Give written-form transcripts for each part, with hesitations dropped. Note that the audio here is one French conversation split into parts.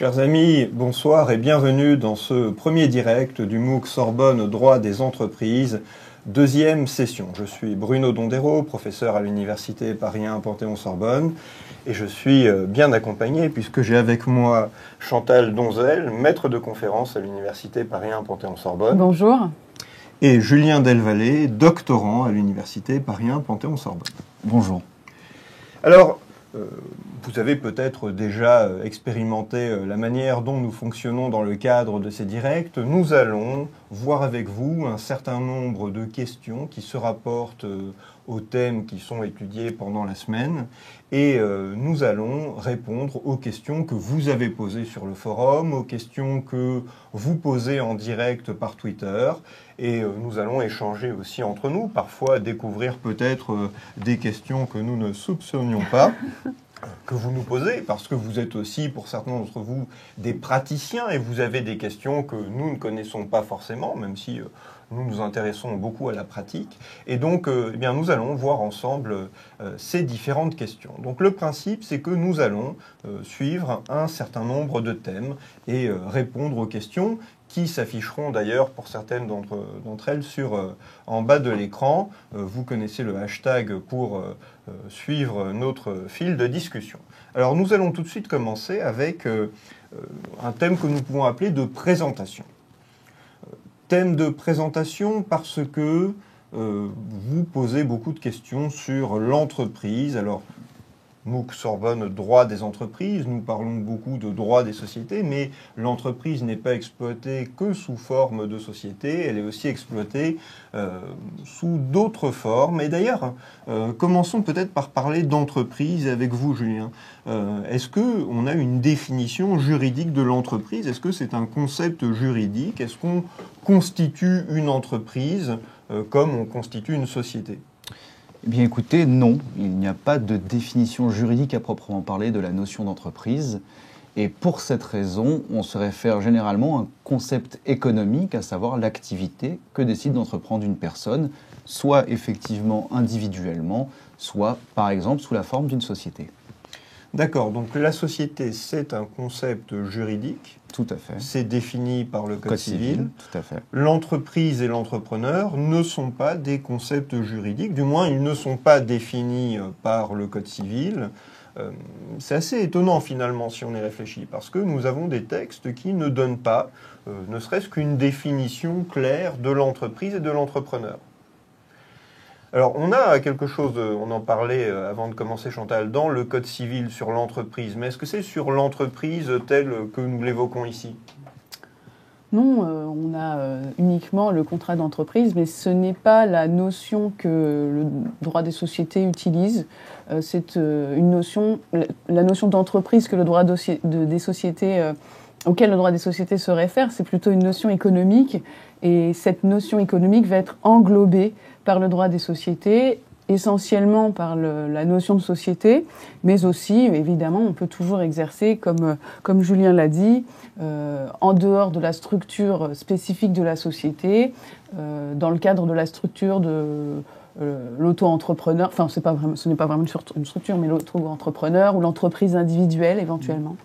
Chers amis, bonsoir et bienvenue dans ce premier direct du MOOC Sorbonne Droit des entreprises, deuxième session. Je suis Bruno Dondero, professeur à l'Université Paris 1 Panthéon-Sorbonne et je suis bien accompagné puisque j'ai avec moi Chantal Donzel, maître de conférence à l'Université Paris 1 Panthéon-Sorbonne. Bonjour. Et Julien Delvalle, doctorant à l'Université Paris 1 Panthéon-Sorbonne. Bonjour. Alors, vous avez peut-être déjà expérimenté la manière dont nous fonctionnons dans le cadre de ces directs. Nous allons voir avec vous un certain nombre de questions qui se rapportent aux thèmes qui sont étudiés pendant la semaine et nous allons répondre aux questions que vous avez posées sur le forum, aux questions que vous posez en direct par Twitter et nous allons échanger aussi entre nous, parfois découvrir peut-être des questions que nous ne soupçonnions pas que vous nous posez, parce que vous êtes aussi, pour certains d'entre vous, des praticiens et vous avez des questions que nous ne connaissons pas forcément, même si nous nous intéressons beaucoup à la pratique. Et donc, eh bien, nous allons voir ensemble ces différentes questions. Donc, le principe, c'est que nous allons suivre un certain nombre de thèmes et répondre aux questions qui s'afficheront d'ailleurs pour certaines d'entre elles en bas de l'écran. Vous connaissez le hashtag pour suivre notre fil de discussion. Alors nous allons tout de suite commencer avec un thème que nous pouvons appeler de présentation. Thème de présentation parce que vous posez beaucoup de questions sur l'entreprise. Alors, MOOC Sorbonne Droit des entreprises, nous parlons beaucoup de droit des sociétés, mais l'entreprise n'est pas exploitée que sous forme de société, elle est aussi exploitée sous d'autres formes. Et d'ailleurs, commençons peut-être par parler d'entreprise avec vous, Julien. Est-ce qu'on a une définition juridique de l'entreprise? Est-ce que c'est un concept juridique? Est-ce qu'on constitue une entreprise comme on constitue une société? Eh bien écoutez, non, il n'y a pas de définition juridique à proprement parler de la notion d'entreprise. Et pour cette raison, on se réfère généralement à un concept économique, à savoir l'activité que décide d'entreprendre une personne, soit effectivement individuellement, soit par exemple sous la forme d'une société. D'accord, donc la société, c'est un concept juridique. Tout à fait. C'est défini par le Code civil. Tout à fait. L'entreprise et l'entrepreneur ne sont pas des concepts juridiques, du moins ils ne sont pas définis par le Code civil. C'est assez étonnant finalement si on y réfléchit, parce que nous avons des textes qui ne donnent pas, ne serait-ce qu'une définition claire de l'entreprise et de l'entrepreneur. Alors, on a quelque chose, on en parlait avant de commencer, Chantal, dans le Code civil sur l'entreprise. Mais est-ce que c'est sur l'entreprise telle que nous l'évoquons ici? Non, on a uniquement le contrat d'entreprise, mais ce n'est pas la notion que le droit des sociétés utilise. C'est une notion, la notion d'entreprise que le droit des sociétés, auquel le droit des sociétés se réfère, c'est plutôt une notion économique. Et cette notion économique va être englobée par le droit des sociétés, essentiellement par la notion de société, mais aussi, évidemment, on peut toujours exercer, comme Julien l'a dit, en dehors de la structure spécifique de la société, dans le cadre de la structure de l'auto-entrepreneur, enfin, ce n'est pas vraiment une structure, mais l'auto-entrepreneur ou l'entreprise individuelle, éventuellement.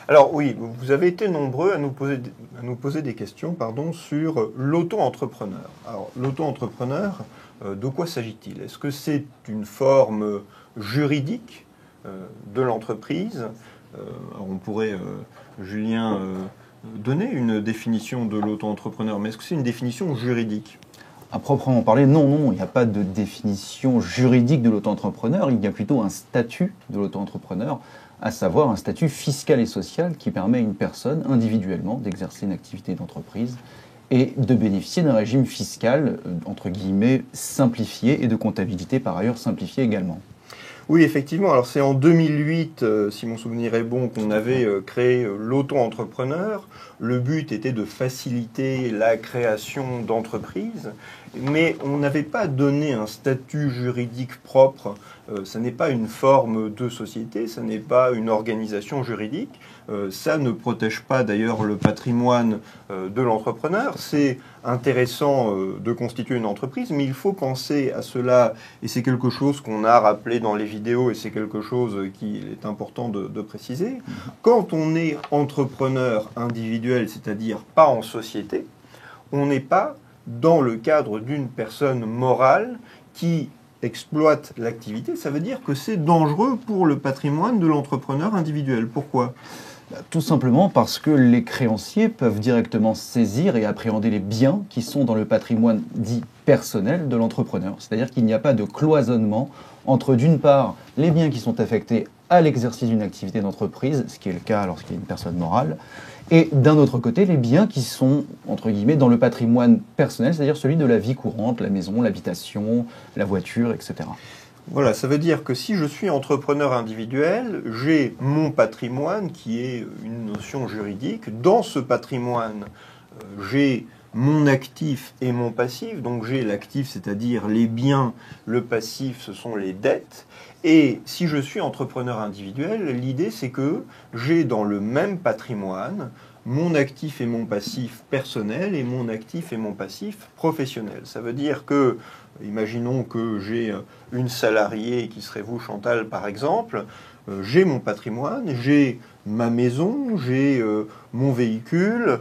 Alors oui, vous avez été nombreux à nous poser des questions sur l'auto-entrepreneur. Alors l'auto-entrepreneur, de quoi s'agit-il? Est-ce que c'est une forme juridique de l'entreprise? On pourrait, Julien, donner une définition de l'auto-entrepreneur, mais est-ce que c'est une définition juridique? À proprement parler, non, il n'y a pas de définition juridique de l'auto-entrepreneur, il y a plutôt un statut de l'auto-entrepreneur, à savoir un statut fiscal et social qui permet à une personne individuellement d'exercer une activité d'entreprise et de bénéficier d'un régime fiscal, entre guillemets, simplifié et de comptabilité par ailleurs simplifiée également. Oui, effectivement. Alors c'est en 2008, si mon souvenir est bon, qu'on avait créé l'auto-entrepreneur. Le but était de faciliter la création d'entreprises, mais on n'avait pas donné un statut juridique propre ça n'est pas une forme de société, ça n'est pas une organisation juridique, ça ne protège pas d'ailleurs le patrimoine de l'entrepreneur. C'est intéressant de constituer une entreprise, mais il faut penser à cela, et c'est quelque chose qu'on a rappelé dans les vidéos, et c'est quelque chose qu'il est important de préciser. Quand on est entrepreneur individuel, c'est-à-dire pas en société, on n'est pas dans le cadre d'une personne morale qui exploite l'activité. Ça veut dire que c'est dangereux pour le patrimoine de l'entrepreneur individuel. Pourquoi ? Tout simplement parce que les créanciers peuvent directement saisir et appréhender les biens qui sont dans le patrimoine dit personnel de l'entrepreneur. C'est-à-dire qu'il n'y a pas de cloisonnement entre, d'une part, les biens qui sont affectés à l'exercice d'une activité d'entreprise, ce qui est le cas lorsqu'il y a une personne morale, et d'un autre côté, les biens qui sont, entre guillemets, dans le patrimoine personnel, c'est-à-dire celui de la vie courante, la maison, l'habitation, la voiture, etc. Voilà, ça veut dire que si je suis entrepreneur individuel, j'ai mon patrimoine qui est une notion juridique. Dans ce patrimoine, j'ai mon actif et mon passif. Donc j'ai l'actif, c'est-à-dire les biens, le passif, ce sont les dettes. Et si je suis entrepreneur individuel, l'idée c'est que j'ai dans le même patrimoine mon actif et mon passif personnel et mon actif et mon passif professionnel. Ça veut dire que, imaginons que j'ai une salariée qui serait vous, Chantal, par exemple, j'ai mon patrimoine, j'ai ma maison, j'ai mon véhicule.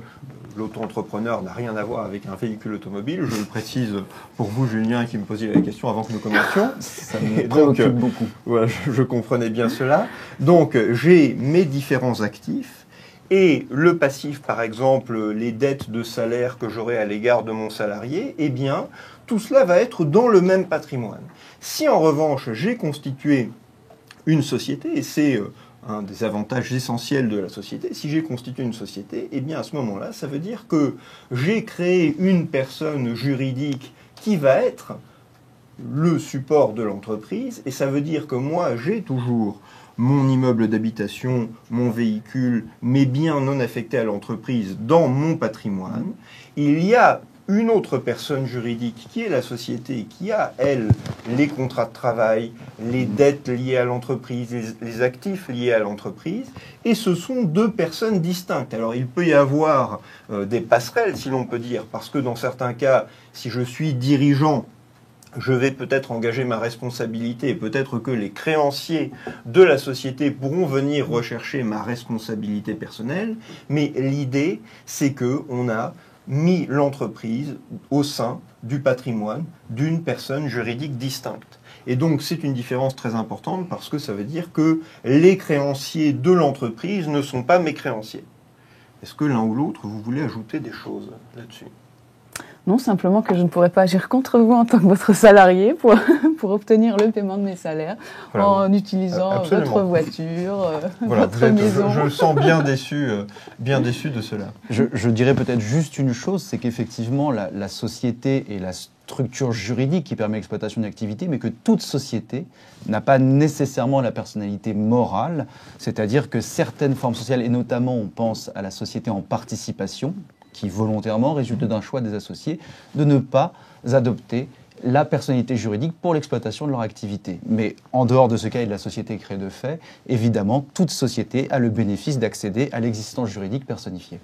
L'auto-entrepreneur n'a rien à voir avec un véhicule automobile, je le précise pour vous, Julien, qui me posiez la question avant que nous commencions. Ça me préoccupe beaucoup. Voilà, je comprenais bien cela. Donc, j'ai mes différents actifs et le passif, par exemple, les dettes de salaire que j'aurai à l'égard de mon salarié, eh bien, tout cela va être dans le même patrimoine. Si en revanche, j'ai constitué une société, et c'est un des avantages essentiels de la société, si j'ai constitué une société, eh bien à ce moment-là, ça veut dire que j'ai créé une personne juridique qui va être le support de l'entreprise, et ça veut dire que moi, j'ai toujours mon immeuble d'habitation, mon véhicule, mes biens non affectés à l'entreprise dans mon patrimoine. Il y a une autre personne juridique qui est la société, qui a, elle, les contrats de travail, les dettes liées à l'entreprise, les actifs liés à l'entreprise, et ce sont deux personnes distinctes. Alors il peut y avoir des passerelles, si l'on peut dire, parce que dans certains cas, si je suis dirigeant, je vais peut-être engager ma responsabilité et peut-être que les créanciers de la société pourront venir rechercher ma responsabilité personnelle, mais l'idée, c'est qu'on a mis l'entreprise au sein du patrimoine d'une personne juridique distincte. Et donc c'est une différence très importante parce que ça veut dire que les créanciers de l'entreprise ne sont pas mes créanciers. Est-ce que l'un ou l'autre, vous voulez ajouter des choses là-dessus ? Non, simplement que je ne pourrais pas agir contre vous en tant que votre salarié pour obtenir le paiement de mes salaires voilà, en utilisant absolument votre voiture, voilà, votre maison. Je le sens bien déçu de cela. Je dirais peut-être juste une chose, c'est qu'effectivement la société est la structure juridique qui permet l'exploitation d'une activité, mais que toute société n'a pas nécessairement la personnalité morale, c'est-à-dire que certaines formes sociales, et notamment on pense à la société en participation, qui volontairement résulte d'un choix des associés, de ne pas adopter la personnalité juridique pour l'exploitation de leur activité. Mais en dehors de ce cas et de la société créée de fait, évidemment, toute société a le bénéfice d'accéder à l'existence juridique personnifiée.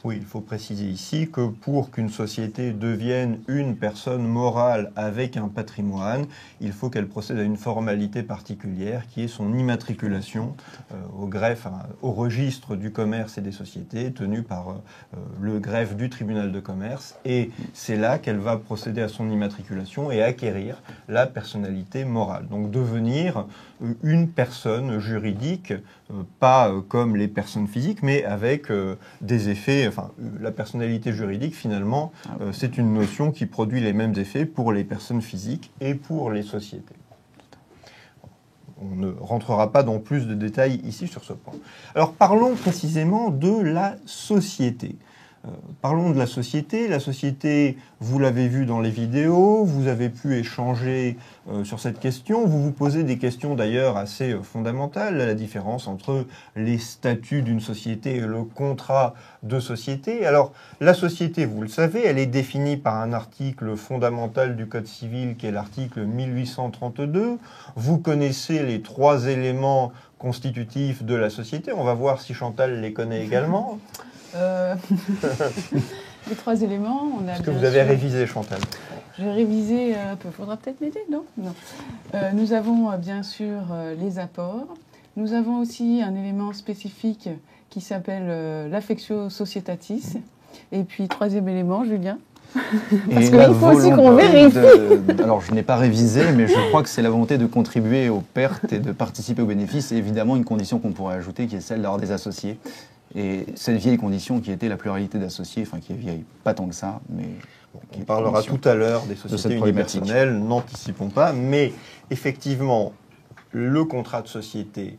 Oui, il faut préciser ici que pour qu'une société devienne une personne morale avec un patrimoine, il faut qu'elle procède à une formalité particulière qui est son immatriculation au greffe, au registre du commerce et des sociétés tenu par le greffe du tribunal de commerce. Et c'est là qu'elle va procéder à son immatriculation et acquérir la personnalité morale. Donc devenir une personne juridique, pas comme les personnes physiques, mais avec des effets. Enfin, la personnalité juridique, finalement, c'est une notion qui produit les mêmes effets pour les personnes physiques et pour les sociétés. On ne rentrera pas dans plus de détails ici sur ce point. Alors, parlons précisément de la société. Parlons de la société. La société, vous l'avez vu dans les vidéos, vous avez pu échanger sur cette question. Vous vous posez des questions d'ailleurs assez fondamentales, la différence entre les statuts d'une société et le contrat de société. Alors, la société, vous le savez, elle est définie par un article fondamental du Code civil qui est l'article 1832. Vous connaissez les 3 éléments constitutifs de la société. On va voir si Chantal les connaît également. Les 3 éléments, on a. Est-ce que vous avez révisé, Chantal? J'ai révisé un peu. Faudra peut-être m'aider, non? Non. Nous avons bien sûr les apports. Nous avons aussi un élément spécifique qui s'appelle l'affectio societatis. Et puis, 3e élément, Julien. Parce qu'il faut aussi qu'on vérifie. Alors, je n'ai pas révisé, mais je crois que c'est la volonté de contribuer aux pertes et de participer aux bénéfices. Et évidemment, une condition qu'on pourrait ajouter, qui est celle d'avoir des associés. Et cette vieille condition qui était la pluralité d'associés, enfin qui est vieille, pas tant que ça, mais... On parlera tout à l'heure des sociétés unipersonnelles, n'anticipons pas, mais effectivement, le contrat de société,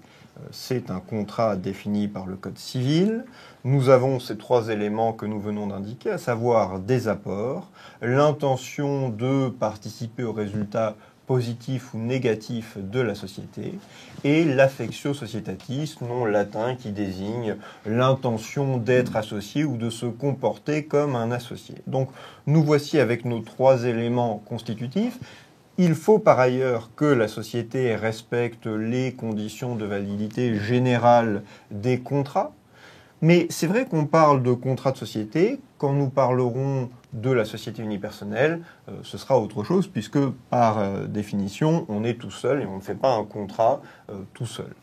c'est un contrat défini par le Code civil. Nous avons ces 3 éléments que nous venons d'indiquer, à savoir des apports, l'intention de participer aux résultats positif ou négatif de la société, et l'affectio societatis, nom latin qui désigne l'intention d'être associé ou de se comporter comme un associé. Donc nous voici avec nos 3 éléments constitutifs. Il faut par ailleurs que la société respecte les conditions de validité générale des contrats. Mais c'est vrai qu'on parle de contrat de société. Quand nous parlerons de la société unipersonnelle, ce sera autre chose, puisque par définition, on est tout seul et on ne fait pas un contrat tout seul.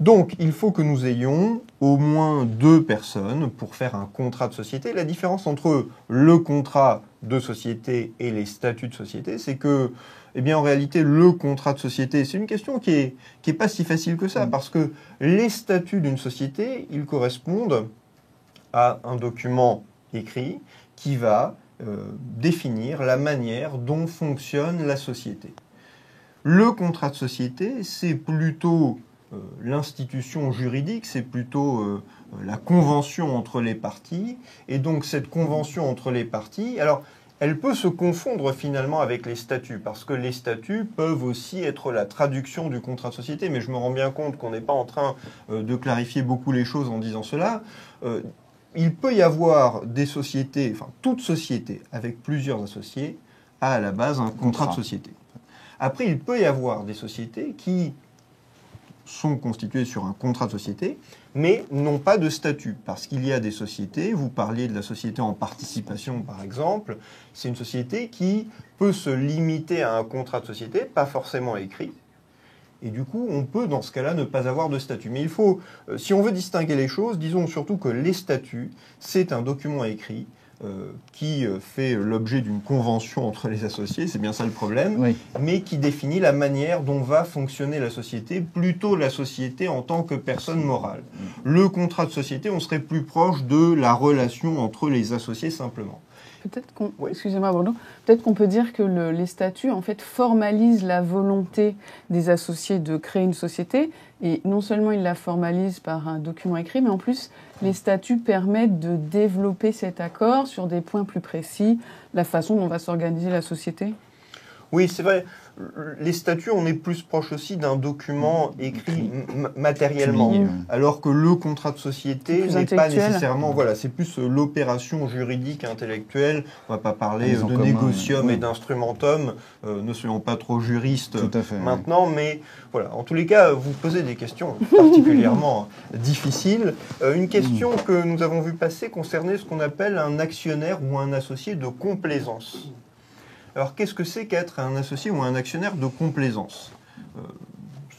Donc, il faut que nous ayons au moins 2 personnes pour faire un contrat de société. La différence entre le contrat de société et les statuts de société, c'est que, eh bien, en réalité, le contrat de société, c'est une question qui est pas si facile que ça, parce que les statuts d'une société, ils correspondent à un document écrit qui va définir la manière dont fonctionne la société. Le contrat de société, c'est plutôt l'institution juridique, c'est plutôt la convention entre les parties. Et donc cette convention entre les parties, alors elle peut se confondre finalement avec les statuts, parce que les statuts peuvent aussi être la traduction du contrat de société, mais je me rends bien compte qu'on n'est pas en train de clarifier beaucoup les choses en disant cela. Il peut y avoir des sociétés, enfin toute société avec plusieurs associés a à la base un contrat de société. Après, il peut y avoir des sociétés qui sont constituées sur un contrat de société, mais n'ont pas de statut. Parce qu'il y a des sociétés, vous parliez de la société en participation par exemple, c'est une société qui peut se limiter à un contrat de société, pas forcément écrit, et du coup on peut dans ce cas-là ne pas avoir de statut. Mais il faut, si on veut distinguer les choses, disons surtout que les statuts, c'est un document écrit, qui fait l'objet d'une convention entre les associés, c'est bien ça le problème, oui, mais qui définit la manière dont va fonctionner la société, plutôt la société en tant que personne morale. Le contrat de société, on serait plus proche de la relation entre les associés simplement. Peut-être qu'on, oui, excusez-moi Bruno, peut-être qu'on peut dire que les statuts en fait formalisent la volonté des associés de créer une société, et non seulement ils la formalisent par un document écrit, mais en plus les statuts permettent de développer cet accord sur des points plus précis, la façon dont va s'organiser la société. Oui, c'est vrai. Les statuts, on est plus proche aussi d'un document écrit matériellement, alors que le contrat de société n'est pas nécessairement... Voilà, c'est plus l'opération juridique intellectuelle. On ne va pas parler de négocium et d'instrumentum. Ne soyons pas trop juristes maintenant, mais voilà. En tous les cas, vous posez des questions particulièrement difficiles. Une question que nous avons vu passer concernait ce qu'on appelle un actionnaire ou un associé de complaisance. Alors, qu'est-ce que c'est qu'être un associé ou un actionnaire de complaisance?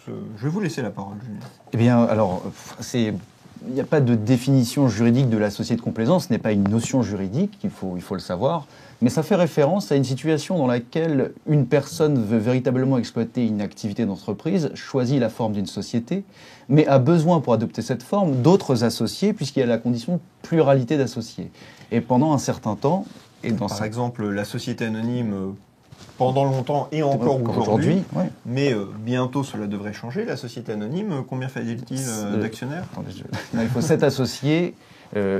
Je vais vous laisser la parole, Julien. Eh bien, alors, il n'y a pas de définition juridique de l'associé de complaisance, ce n'est pas une notion juridique, il faut le savoir, mais ça fait référence à une situation dans laquelle une personne veut véritablement exploiter une activité d'entreprise, choisit la forme d'une société, mais a besoin pour adopter cette forme d'autres associés, puisqu'il y a la condition de pluralité d'associés. Et pendant un certain temps... Par exemple, la société anonyme pendant longtemps et encore aujourd'hui. Ouais. Mais bientôt, cela devrait changer. La société anonyme, combien fait-il d'actionnaires? Il faut 7 associés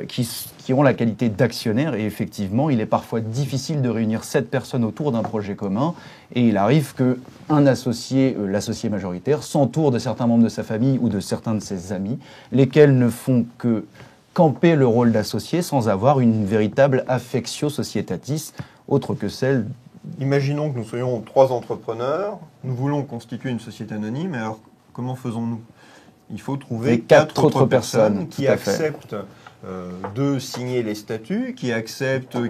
qui ont la qualité d'actionnaires. Et effectivement, il est parfois difficile de réunir 7 personnes autour d'un projet commun. Et il arrive qu'un associé, l'associé majoritaire, s'entoure de certains membres de sa famille ou de certains de ses amis, lesquels ne font que camper le rôle d'associé sans avoir une véritable affectio societatis, autre que celle... Imaginons que nous soyons 3 entrepreneurs, nous voulons constituer une société anonyme, alors comment faisons-nous? Il faut trouver 4 autres personnes qui acceptent de signer les statuts, qui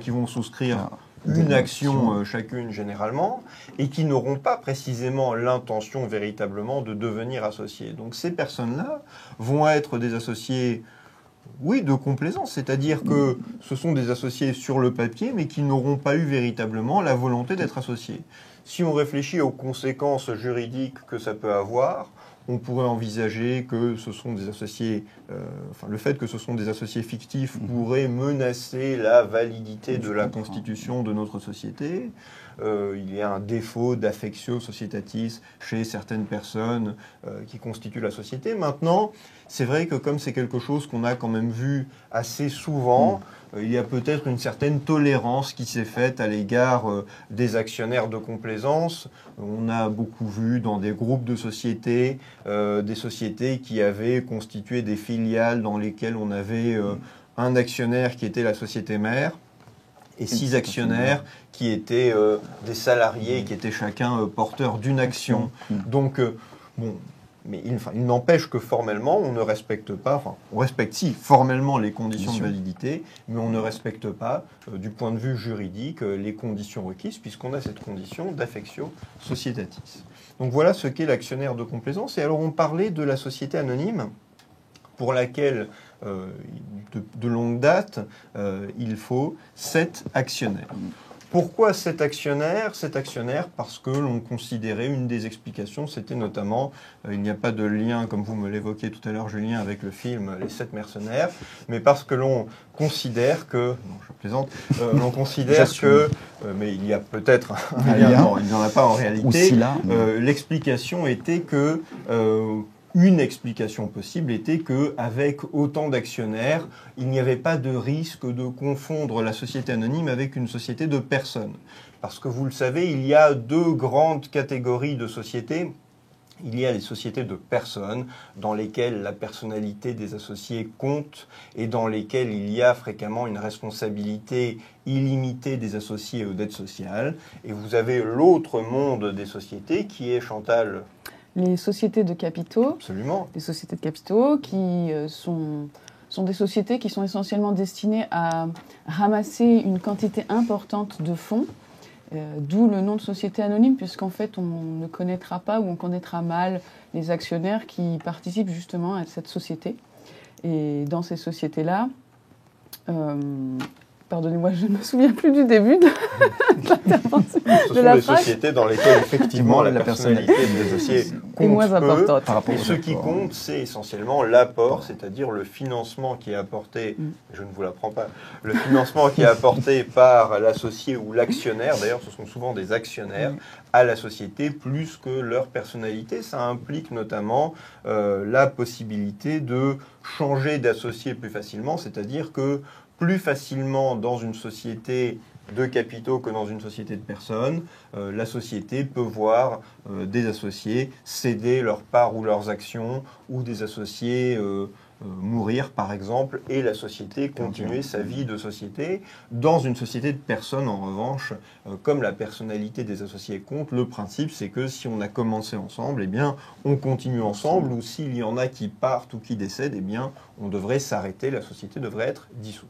vont souscrire une action chacune généralement, et qui n'auront pas précisément l'intention véritablement de devenir associés. Donc ces personnes-là vont être des associés... Oui, de complaisance, c'est-à-dire que ce sont des associés sur le papier, mais qui n'auront pas eu véritablement la volonté d'être associés. Si on réfléchit aux conséquences juridiques que ça peut avoir, on pourrait envisager que ce sont des associés, le fait que ce sont des associés fictifs pourrait menacer la validité de la constitution de notre société. Il y a un défaut d'affectio societatis chez certaines personnes qui constituent la société. Maintenant, c'est vrai que comme c'est quelque chose qu'on a quand même vu assez souvent, il y a peut-être une certaine tolérance qui s'est faite à l'égard des actionnaires de complaisance. On a beaucoup vu dans des groupes de sociétés, des sociétés qui avaient constitué des filiales dans lesquelles on avait un actionnaire qui était la société mère, et 6 actionnaires qui étaient des salariés, qui étaient chacun porteurs d'une action. Donc, mais il n'empêche que formellement, on ne respecte pas, on respecte si formellement les conditions de validité, mais on ne respecte pas, du point de vue juridique, les conditions requises, puisqu'on a cette condition d'affectio societatis. Donc voilà ce qu'est l'actionnaire de complaisance. Et alors on parlait de la société anonyme, pour laquelle, de longue date, il faut 7 actionnaires. Pourquoi 7 actionnaires? 7 actionnaires parce que l'on considérait, une des explications, c'était notamment, il n'y a pas de lien, comme vous me l'évoquiez tout à l'heure, Julien, avec le film Les 7 mercenaires, mais parce que l'on considère que, non je plaisante, l'on considère que, mais il y a peut-être un lien, non, il n'y en a pas en réalité, l'explication était que, une explication possible était qu'avec autant d'actionnaires, il n'y avait pas de risque de confondre la société anonyme avec une société de personnes. Parce que vous le savez, il y a 2 grandes catégories de sociétés. Il y a les sociétés de personnes, dans lesquelles la personnalité des associés compte et dans lesquelles il y a fréquemment une responsabilité illimitée des associés aux dettes sociales. Et vous avez l'autre monde des sociétés qui est, Chantal... Les sociétés de capitaux. Absolument. Les sociétés de capitaux qui sont des sociétés qui sont essentiellement destinées à ramasser une quantité importante de fonds, d'où le nom de société anonyme, puisqu'en fait on ne connaîtra pas ou on connaîtra mal les actionnaires qui participent justement à cette société. Et dans ces sociétés-là, pardonnez-moi, je ne me souviens plus du début de l'intervention. Ce sont des sociétés dans lesquelles, effectivement, la personnalité des associés compte moins importante. Et ce qui compte, c'est essentiellement l'apport, c'est-à-dire le financement qui est apporté, je ne vous l'apprends pas, le financement qui est apporté par l'associé ou l'actionnaire, d'ailleurs ce sont souvent des actionnaires, à la société, plus que leur personnalité. Ça implique notamment la possibilité de changer d'associé plus facilement, c'est-à-dire que plus facilement dans une société de capitaux que dans une société de personnes, la société peut voir des associés céder leurs parts ou leurs actions, ou des associés mourir par exemple, et la société continuer sa vie de société. Dans une société de personnes, en revanche, comme la personnalité des associés compte, le principe c'est que si on a commencé ensemble, eh bien on continue ensemble, ou s'il y en a qui partent ou qui décèdent, eh bien on devrait s'arrêter, la société devrait être dissoute.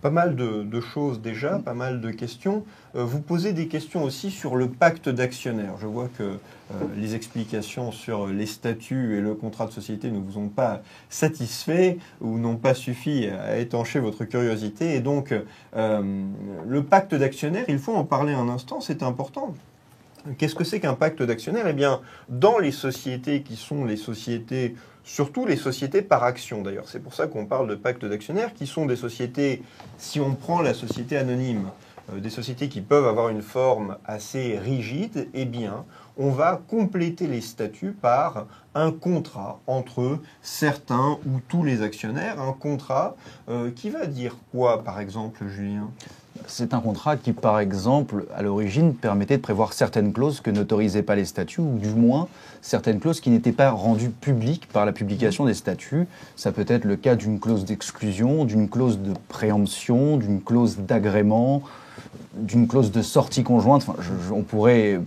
Pas mal de choses déjà, pas mal de questions. Vous posez des questions aussi sur le pacte d'actionnaires. Je vois que les explications sur les statuts et le contrat de société ne vous ont pas satisfait ou n'ont pas suffi à étancher votre curiosité. Et donc, le pacte d'actionnaires, il faut en parler un instant, c'est important. Qu'est-ce que c'est qu'un pacte d'actionnaires? Eh bien, dans les sociétés qui sont les sociétés, surtout les sociétés par action d'ailleurs, c'est pour ça qu'on parle de pacte d'actionnaires, qui sont des sociétés, si on prend la société anonyme, des sociétés qui peuvent avoir une forme assez rigide, eh bien, on va compléter les statuts par un contrat entre certains ou tous les actionnaires. Un contrat qui va dire quoi, par exemple, Julien ? C'est un contrat qui, par exemple, à l'origine, permettait de prévoir certaines clauses que n'autorisaient pas les statuts, ou du moins certaines clauses qui n'étaient pas rendues publiques par la publication des statuts. Ça peut être le cas d'une clause d'exclusion, d'une clause de préemption, d'une clause d'agrément, d'une clause de sortie conjointe. Enfin, on pourrait...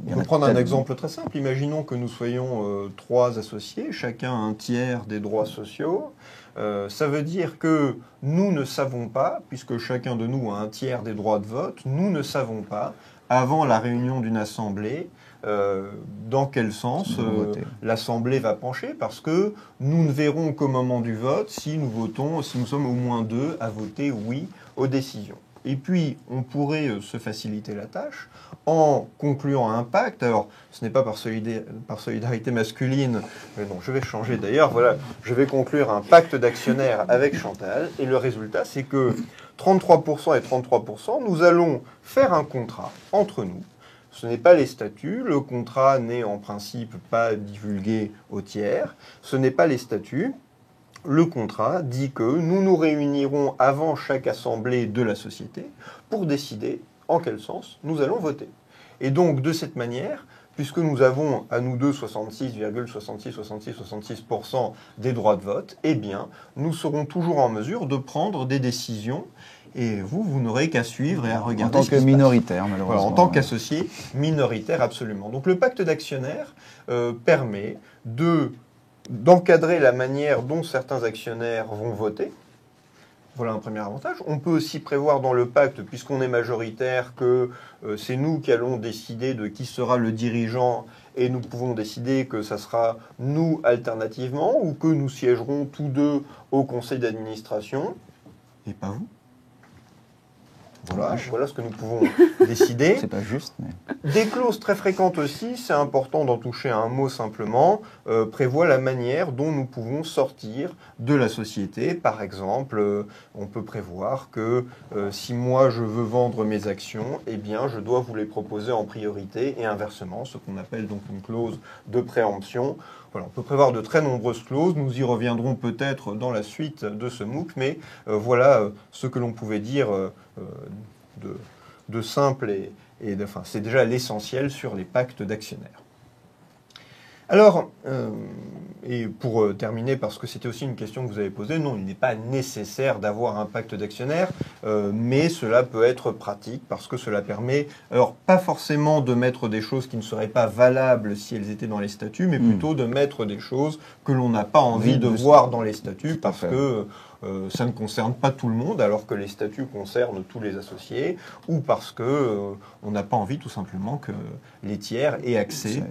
On peut prendre un exemple très simple. Imaginons que nous soyons 3 associés, chacun un tiers des droits sociaux. Ça veut dire que nous ne savons pas, puisque chacun de nous a un tiers des droits de vote, nous ne savons pas, avant la réunion d'une assemblée, dans quel sens l'assemblée va pencher, parce que nous ne verrons qu'au moment du vote si nous votons, si nous sommes au moins 2 à voter oui aux décisions. Et puis, on pourrait se faciliter la tâche en concluant un pacte. Alors, ce n'est pas par solidarité masculine, mais non, je vais changer d'ailleurs. Voilà, je vais conclure un pacte d'actionnaires avec Chantal. Et le résultat, c'est que 33% et 33%, nous allons faire un contrat entre nous. Ce n'est pas les statuts. Le contrat n'est en principe pas divulgué aux tiers. Ce n'est pas les statuts. Le contrat dit que nous nous réunirons avant chaque assemblée de la société pour décider en quel sens nous allons voter. Et donc, de cette manière, puisque nous avons à nous deux 66,6666% des droits de vote, eh bien, nous serons toujours en mesure de prendre des décisions. Et vous n'aurez qu'à suivre et à regarder. En tant que minoritaire, malheureusement. Voilà, en tant qu'associé minoritaire, absolument. Donc, le pacte d'actionnaires permet d'encadrer la manière dont certains actionnaires vont voter. Voilà un premier avantage. On peut aussi prévoir dans le pacte, puisqu'on est majoritaire, que c'est nous qui allons décider de qui sera le dirigeant et nous pouvons décider que ça sera nous alternativement ou que nous siégerons tous deux au conseil d'administration et pas vous. Voilà ce que nous pouvons décider. C'est pas juste, mais... Des clauses très fréquentes aussi, c'est important d'en toucher un mot simplement, prévoient la manière dont nous pouvons sortir de la société. Par exemple, on peut prévoir que si moi je veux vendre mes actions, eh bien je dois vous les proposer en priorité et inversement, ce qu'on appelle donc une clause de préemption. Voilà, on peut prévoir de très nombreuses clauses, nous y reviendrons peut-être dans la suite de ce MOOC, mais voilà ce que l'on pouvait dire de simple enfin, c'est déjà l'essentiel sur les pactes d'actionnaires. Alors, et pour terminer, parce que c'était aussi une question que vous avez posée, non, il n'est pas nécessaire d'avoir un pacte d'actionnaires, mais cela peut être pratique parce que cela permet, alors pas forcément de mettre des choses qui ne seraient pas valables si elles étaient dans les statuts, mais plutôt de mettre des choses que l'on n'a pas envie de voir dans les statuts parce que ça ne concerne pas tout le monde, alors que les statuts concernent tous les associés, ou parce que on n'a pas envie tout simplement que les tiers aient accès,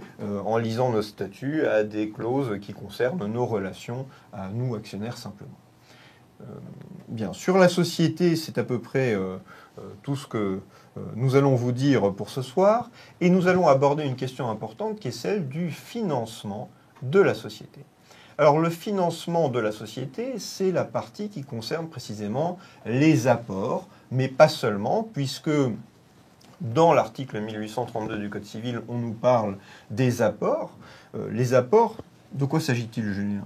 en lisant nos statuts, à des clauses qui concernent nos relations à nous, actionnaires, simplement. Bien, sur la société, c'est à peu près tout ce que nous allons vous dire pour ce soir, et nous allons aborder une question importante qui est celle du financement de la société. Alors le financement de la société, c'est la partie qui concerne précisément les apports, mais pas seulement, puisque dans l'article 1832 du Code civil, on nous parle des apports. Les apports, de quoi s'agit-il, Julien ?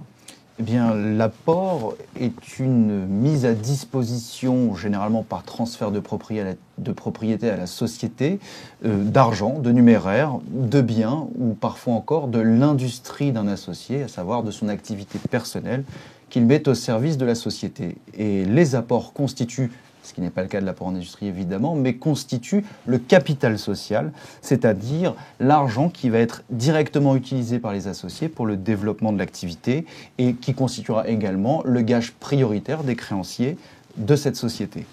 Eh bien, l'apport est une mise à disposition, généralement par transfert de propriété à la société, d'argent, de numéraire, de biens ou parfois encore de l'industrie d'un associé, à savoir de son activité personnelle qu'il met au service de la société. Et les apports constituent, ce qui n'est pas le cas de l'apport en industrie évidemment, mais constituent le capital social, c'est-à-dire l'argent qui va être directement utilisé par les associés pour le développement de l'activité et qui constituera également le gage prioritaire des créanciers de cette société.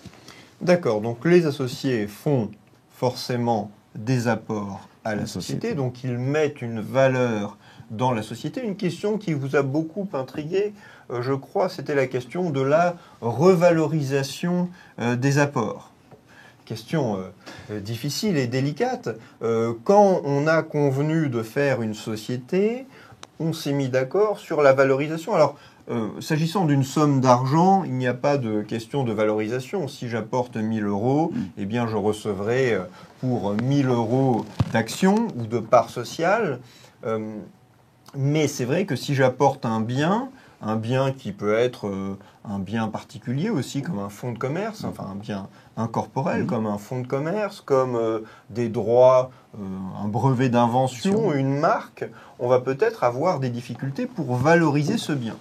D'accord, donc les associés font forcément des apports à la société, donc ils mettent une valeur dans la société. Une question qui vous a beaucoup intrigué, je crois, c'était la question de la revalorisation des apports. Question difficile et délicate. Quand on a convenu de faire une société, on s'est mis d'accord sur la valorisation. Alors, s'agissant d'une somme d'argent, il n'y a pas de question de valorisation. Si j'apporte 1 000 euros, eh bien, je recevrai pour 1 000 euros d'actions ou de parts sociales. Mais c'est vrai que si j'apporte un bien qui peut être un bien particulier aussi, comme un fonds de commerce, enfin un bien incorporel, comme un fonds de commerce, comme des droits, un brevet d'invention, une marque, on va peut-être avoir des difficultés pour valoriser ce bien.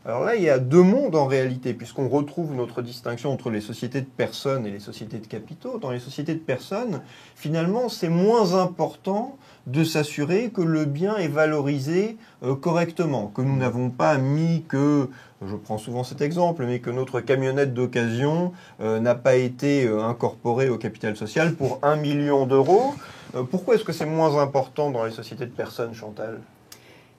Alors là, il y a deux mondes en réalité, puisqu'on retrouve notre distinction entre les sociétés de personnes et les sociétés de capitaux. Dans les sociétés de personnes, finalement, c'est moins important de s'assurer que le bien est valorisé correctement, que nous n'avons pas mis que, je prends souvent cet exemple, mais que notre camionnette d'occasion n'a pas été incorporée au capital social pour 1 million d'euros. Pourquoi est-ce que c'est moins important dans les sociétés de personnes, Chantal ?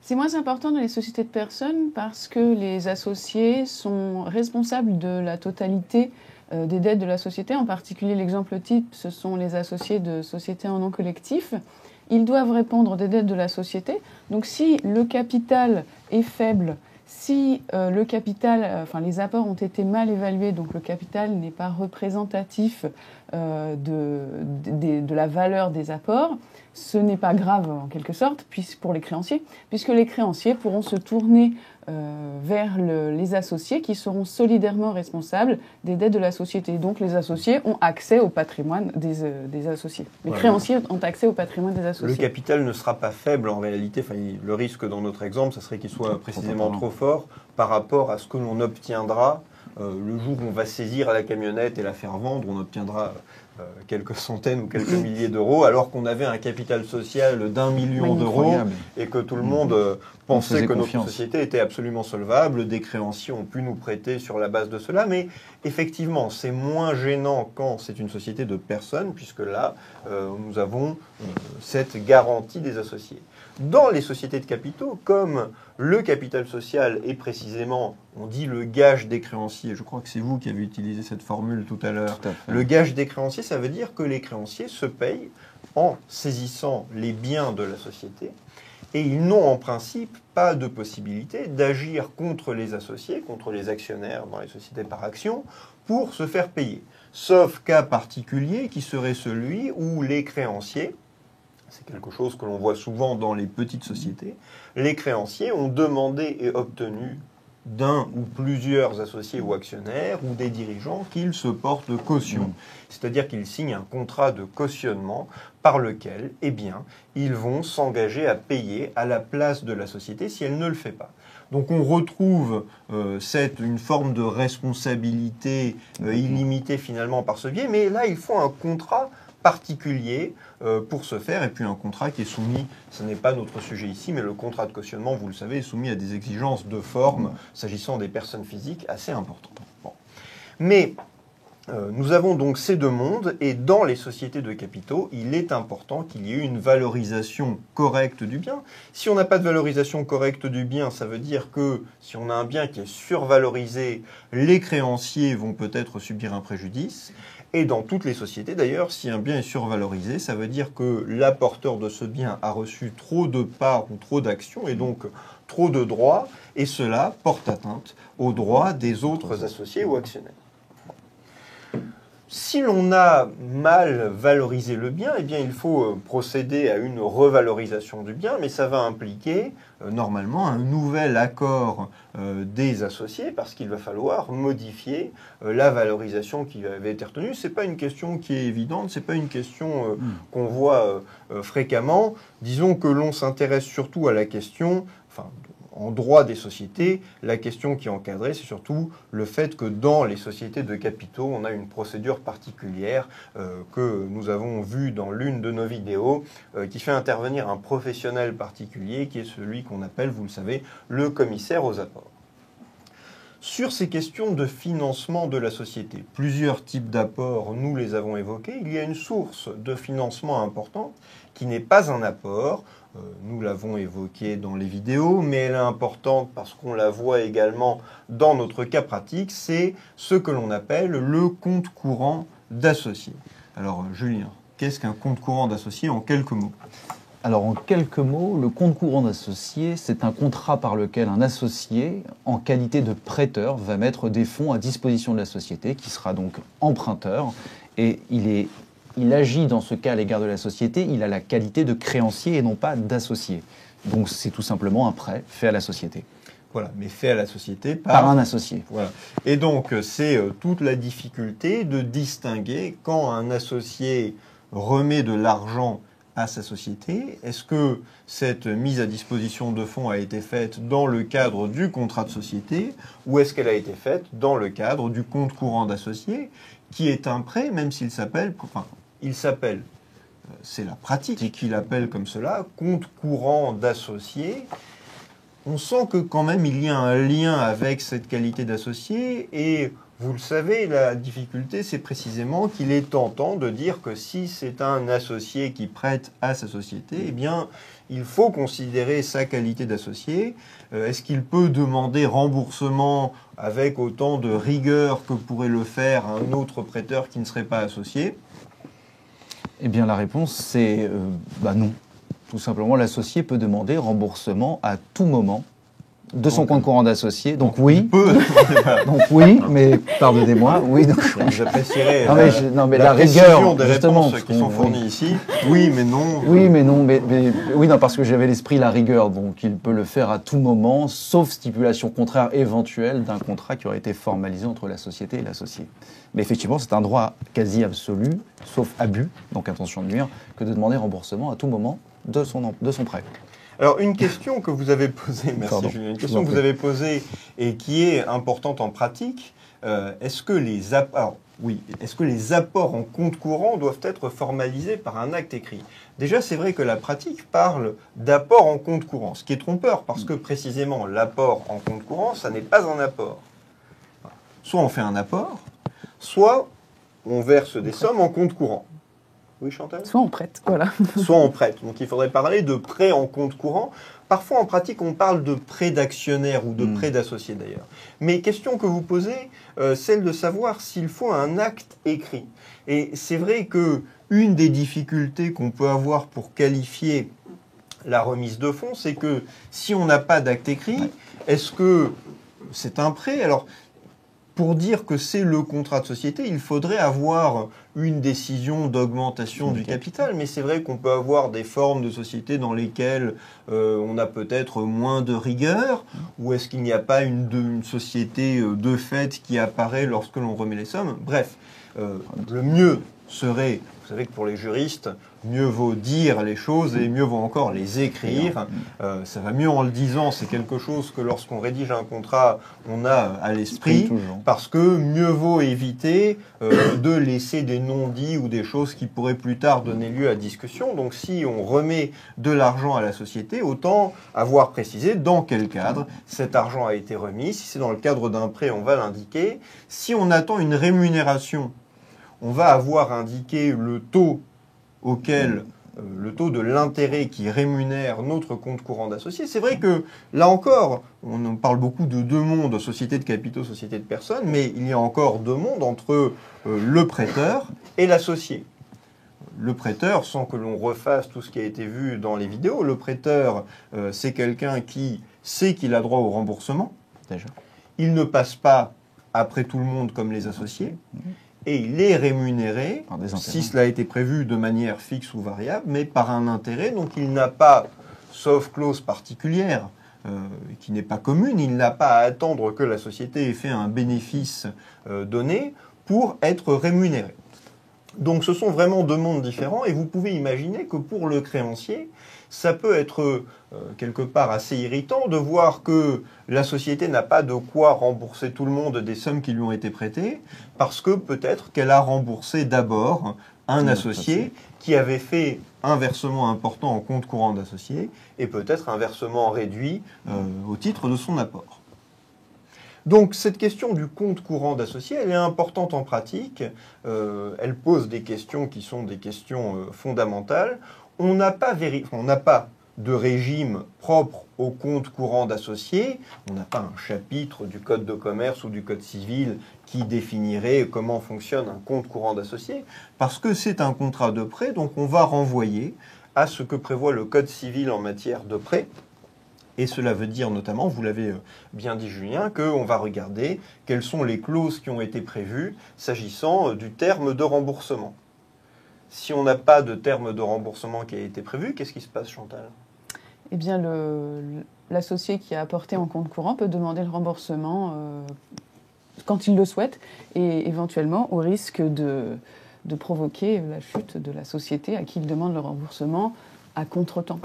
C'est moins important dans les sociétés de personnes parce que les associés sont responsables de la totalité des dettes de la société. En particulier, l'exemple type, ce sont les associés de sociétés en nom collectif. Ils doivent répondre des dettes de la société. Donc si le capital est faible, si le capital, les apports ont été mal évalués, donc le capital n'est pas représentatif de la valeur des apports, ce n'est pas grave en quelque sorte pour les créanciers, puisque les créanciers pourront se tourner vers les associés qui seront solidairement responsables des dettes de la société. Donc les associés ont accès au patrimoine des associés. Les créanciers ont accès au patrimoine des associés. Le capital ne sera pas faible en réalité. Le risque dans notre exemple, ce serait qu'il soit précisément trop fort par rapport à ce que l'on obtiendra le jour où on va saisir la camionnette et la faire vendre. On obtiendra quelques centaines ou quelques milliers d'euros, alors qu'on avait un capital social d'1 million d'euros et que tout le monde pensait que notre société était absolument solvable. Des créanciers ont pu nous prêter sur la base de cela, mais effectivement, c'est moins gênant quand c'est une société de personnes, puisque là, nous avons cette garantie des associés. Dans les sociétés de capitaux, comme le capital social est précisément, on dit le gage des créanciers, je crois que c'est vous qui avez utilisé cette formule tout à l'heure, le gage des créanciers, ça veut dire que les créanciers se payent en saisissant les biens de la société et ils n'ont en principe pas de possibilité d'agir contre les associés, contre les actionnaires dans les sociétés par action, pour se faire payer. Sauf cas particulier qui serait celui où les créanciers, c'est quelque chose que l'on voit souvent dans les petites sociétés, les créanciers ont demandé et obtenu d'un ou plusieurs associés ou actionnaires ou des dirigeants qu'ils se portent caution. C'est-à-dire qu'ils signent un contrat de cautionnement par lequel, ils vont s'engager à payer à la place de la société si elle ne le fait pas. Donc on retrouve une forme de responsabilité illimitée finalement par ce biais, mais là il faut un contrat particulier pour ce faire, et puis un contrat qui est soumis, ce n'est pas notre sujet ici, mais le contrat de cautionnement, vous le savez, est soumis à des exigences de forme, s'agissant des personnes physiques, assez importantes. Bon. Mais nous avons donc ces deux mondes, et dans les sociétés de capitaux, il est important qu'il y ait une valorisation correcte du bien. Si on n'a pas de valorisation correcte du bien, ça veut dire que si on a un bien qui est survalorisé, les créanciers vont peut-être subir un préjudice. Et dans toutes les sociétés, d'ailleurs, si un bien est survalorisé, ça veut dire que l'apporteur de ce bien a reçu trop de parts ou trop d'actions, et donc trop de droits, et cela porte atteinte aux droits des autres associés ou actionnaires. Si l'on a mal valorisé le bien, il faut procéder à une revalorisation du bien, mais ça va impliquer normalement un nouvel accord des associés, parce qu'il va falloir modifier la valorisation qui avait été retenue. C'est pas une question qui est évidente, c'est pas une question qu'on voit fréquemment. Disons que l'on s'intéresse surtout à la question, en droit des sociétés, la question qui est encadrée, c'est surtout le fait que dans les sociétés de capitaux, on a une procédure particulière que nous avons vue dans l'une de nos vidéos, qui fait intervenir un professionnel particulier, qui est celui qu'on appelle, vous le savez, le commissaire aux apports. Sur ces questions de financement de la société, plusieurs types d'apports, nous les avons évoqués. Il y a une source de financement importante qui n'est pas un apport. Nous l'avons évoqué dans les vidéos, mais elle est importante parce qu'on la voit également dans notre cas pratique, c'est ce que l'on appelle le compte courant d'associé. Alors Julien, qu'est-ce qu'un compte courant d'associé en quelques mots ? Alors en quelques mots, le compte courant d'associé, c'est un contrat par lequel un associé, en qualité de prêteur, va mettre des fonds à disposition de la société, qui sera donc emprunteur, et il agit dans ce cas à l'égard de la société, il a la qualité de créancier et non pas d'associé. Donc c'est tout simplement un prêt fait à la société. Voilà, mais fait à la société Par un associé. Voilà. Et donc, c'est toute la difficulté de distinguer quand un associé remet de l'argent à sa société. Est-ce que cette mise à disposition de fonds a été faite dans le cadre du contrat de société ou est-ce qu'elle a été faite dans le cadre du compte courant d'associé qui est un prêt, même s'il s'appelle, c'est la pratique qui l'appelle comme cela, compte courant d'associé. On sent que quand même il y a un lien avec cette qualité d'associé et vous le savez, la difficulté c'est précisément qu'il est tentant de dire que si c'est un associé qui prête à sa société, eh bien il faut considérer sa qualité d'associé. Est-ce qu'il peut demander remboursement avec autant de rigueur que pourrait le faire un autre prêteur qui ne serait pas associé? Eh bien la réponse c'est non. Tout simplement, l'associé peut demander remboursement à tout moment de son compte courant d'associé. Donc oui, donc oui, mais pardonnez-moi, oui. J'apprécierais la rigueur des justement réponses qui sont fournies ici. Oui, mais non. Oui, mais non, oui, non, parce que j'avais l'esprit la rigueur, donc il peut le faire à tout moment, sauf stipulation contraire éventuelle d'un contrat qui aurait été formalisé entre la société et l'associé. Mais effectivement, c'est un droit quasi absolu, sauf abus, donc intention de nuire, que de demander remboursement à tout moment de son prêt. Alors, une question que vous avez posée, merci Julien, une question que vous avez posée et qui est importante en pratique, est-ce que les apports en compte courant doivent être formalisés par un acte écrit? Déjà, c'est vrai que la pratique parle d'apport en compte courant, ce qui est trompeur, parce que précisément, l'apport en compte courant, ça n'est pas un apport. Soit on fait un apport, soit on verse des sommes en compte courant. Oui, Chantal? Soit on prête, voilà. Soit on prête. Donc il faudrait parler de prêt en compte courant. Parfois en pratique on parle de prêt d'actionnaire ou de prêt d'associé d'ailleurs. Mais question que vous posez, celle de savoir s'il faut un acte écrit. Et c'est vrai que une des difficultés qu'on peut avoir pour qualifier la remise de fonds, c'est que si on n'a pas d'acte écrit, est-ce que c'est un prêt? Alors, pour dire que c'est le contrat de société, il faudrait avoir une décision d'augmentation du capital. Mais c'est vrai qu'on peut avoir des formes de société dans lesquelles on a peut-être moins de rigueur, ou est-ce qu'il n'y a pas une société de fait qui apparaît lorsque l'on remet les sommes? Bref, le mieux serait, vous savez que pour les juristes, mieux vaut dire les choses et mieux vaut encore les écrire. Ça va mieux en le disant, c'est quelque chose que lorsqu'on rédige un contrat, on a à l'esprit, parce que mieux vaut éviter de laisser des non-dits ou des choses qui pourraient plus tard donner lieu à discussion. Donc si on remet de l'argent à la société, autant avoir précisé dans quel cadre cet argent a été remis. Si c'est dans le cadre d'un prêt, on va l'indiquer. Si on attend une rémunération, on va avoir indiqué le taux auquel le taux de l'intérêt qui rémunère notre compte courant d'associé. C'est vrai que, là encore, on parle beaucoup de deux mondes, société de capitaux, société de personnes, mais il y a encore deux mondes entre le prêteur et l'associé. Le prêteur, sans que l'on refasse tout ce qui a été vu dans les vidéos, le prêteur, c'est quelqu'un qui sait qu'il a droit au remboursement. Déjà. Il ne passe pas après tout le monde comme les associés. Et il est rémunéré, si cela a été prévu de manière fixe ou variable, mais par un intérêt. Donc il n'a pas, sauf clause particulière, qui n'est pas commune, il n'a pas à attendre que la société ait fait un bénéfice donné pour être rémunéré. Donc ce sont vraiment deux mondes différents et vous pouvez imaginer que pour le créancier, ça peut être quelque part assez irritant de voir que la société n'a pas de quoi rembourser tout le monde des sommes qui lui ont été prêtées parce que peut-être qu'elle a remboursé d'abord un associé qui avait fait un versement important en compte courant d'associé et peut-être un versement réduit au titre de son apport. Donc cette question du compte courant d'associé, elle est importante en pratique, elle pose des questions qui sont des questions fondamentales. On n'a pas de régime propre au compte courant d'associé, on n'a pas un chapitre du code de commerce ou du code civil qui définirait comment fonctionne un compte courant d'associé, parce que c'est un contrat de prêt, donc on va renvoyer à ce que prévoit le Code civil en matière de prêt. Et cela veut dire notamment, vous l'avez bien dit Julien, qu'on va regarder quelles sont les clauses qui ont été prévues s'agissant du terme de remboursement. Si on n'a pas de terme de remboursement qui a été prévu, qu'est-ce qui se passe, Chantal ? Eh bien, l'associé qui a apporté en compte courant peut demander le remboursement quand il le souhaite et éventuellement au risque de provoquer la chute de la société à qui il demande le remboursement à contretemps.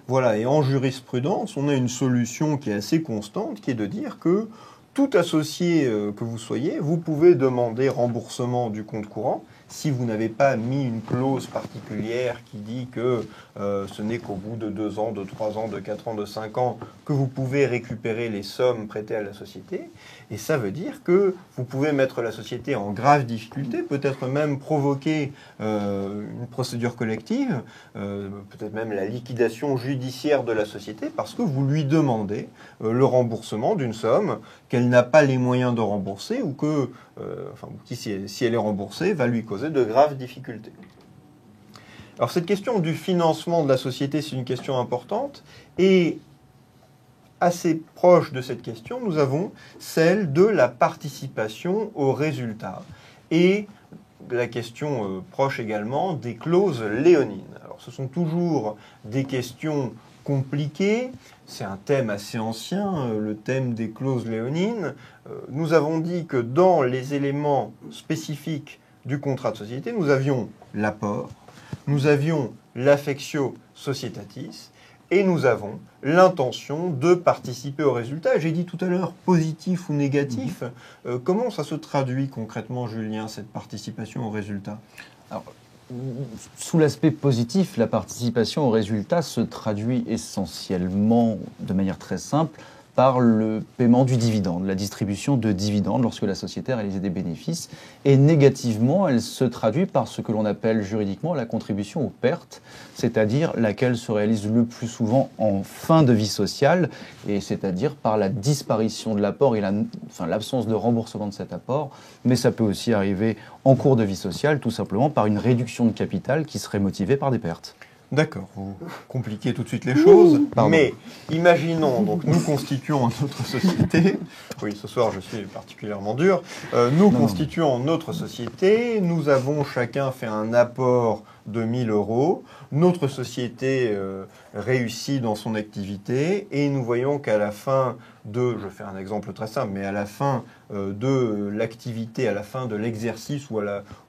Voilà, et en jurisprudence, on a une solution qui est assez constante, qui est de dire que tout associé que vous soyez, vous pouvez demander remboursement du compte courant si vous n'avez pas mis une clause particulière qui dit que ce n'est qu'au bout de 2 ans, de 3 ans, de 4 ans, de 5 ans que vous pouvez récupérer les sommes prêtées à la société. Et ça veut dire que vous pouvez mettre la société en grave difficulté, peut-être même provoquer une procédure collective, peut-être même la liquidation judiciaire de la société, parce que vous lui demandez le remboursement d'une somme qu'elle n'a pas les moyens de rembourser ou que, si elle est remboursée, va lui causer de graves difficultés. Alors cette question du financement de la société, c'est une question importante, et assez proche de cette question, nous avons celle de la participation au résultat, et la question proche également des clauses léonines. Alors ce sont toujours des questions compliquées, c'est un thème assez ancien, le thème des clauses léonines. Nous avons dit que dans les éléments spécifiques du contrat de société, nous avions l'apport, nous avions l'affectio societatis et nous avons l'intention de participer au résultat. J'ai dit tout à l'heure positif ou négatif. Comment ça se traduit concrètement, Julien, cette participation au résultat ? Alors, sous l'aspect positif, la participation au résultat se traduit essentiellement, de manière très simple, par le paiement du dividende, la distribution de dividendes lorsque la société a réalisé des bénéfices. Et négativement, elle se traduit par ce que l'on appelle juridiquement la contribution aux pertes, c'est-à-dire laquelle se réalise le plus souvent en fin de vie sociale, et c'est-à-dire par la disparition de l'apport et l'absence de remboursement de cet apport. Mais ça peut aussi arriver en cours de vie sociale, tout simplement par une réduction de capital qui serait motivée par des pertes. D'accord, vous compliquez tout de suite les choses, Pardon. Mais imaginons, donc nous constituons notre société, oui ce soir je suis particulièrement dur, constituons notre société, nous avons chacun fait un apport de 1 000 €, notre société réussit dans son activité et nous voyons qu'à la fin je fais un exemple très simple, mais à la fin de l'activité, à la fin de l'exercice ou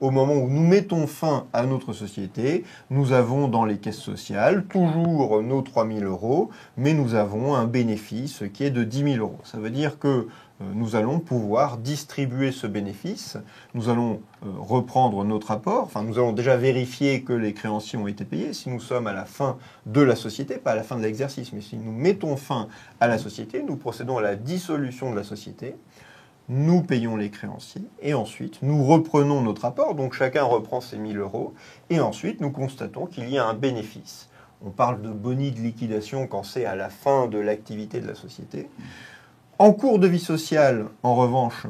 au moment où nous mettons fin à notre société, nous avons dans les caisses sociales toujours nos 3 000 €, mais nous avons un bénéfice qui est de 10 000 €. Ça veut dire que nous allons pouvoir distribuer ce bénéfice, nous allons reprendre notre apport, nous allons déjà vérifier que les créanciers ont été payés si nous sommes à la fin de la société, pas à la fin de l'exercice, mais si nous mettons fin à la société, nous procédons à la dissolution de la société, nous payons les créanciers et ensuite nous reprenons notre apport, donc chacun reprend ses 1 000 € et ensuite nous constatons qu'il y a un bénéfice. On parle de boni de liquidation quand c'est à la fin de l'activité de la société. En cours de vie sociale, en revanche,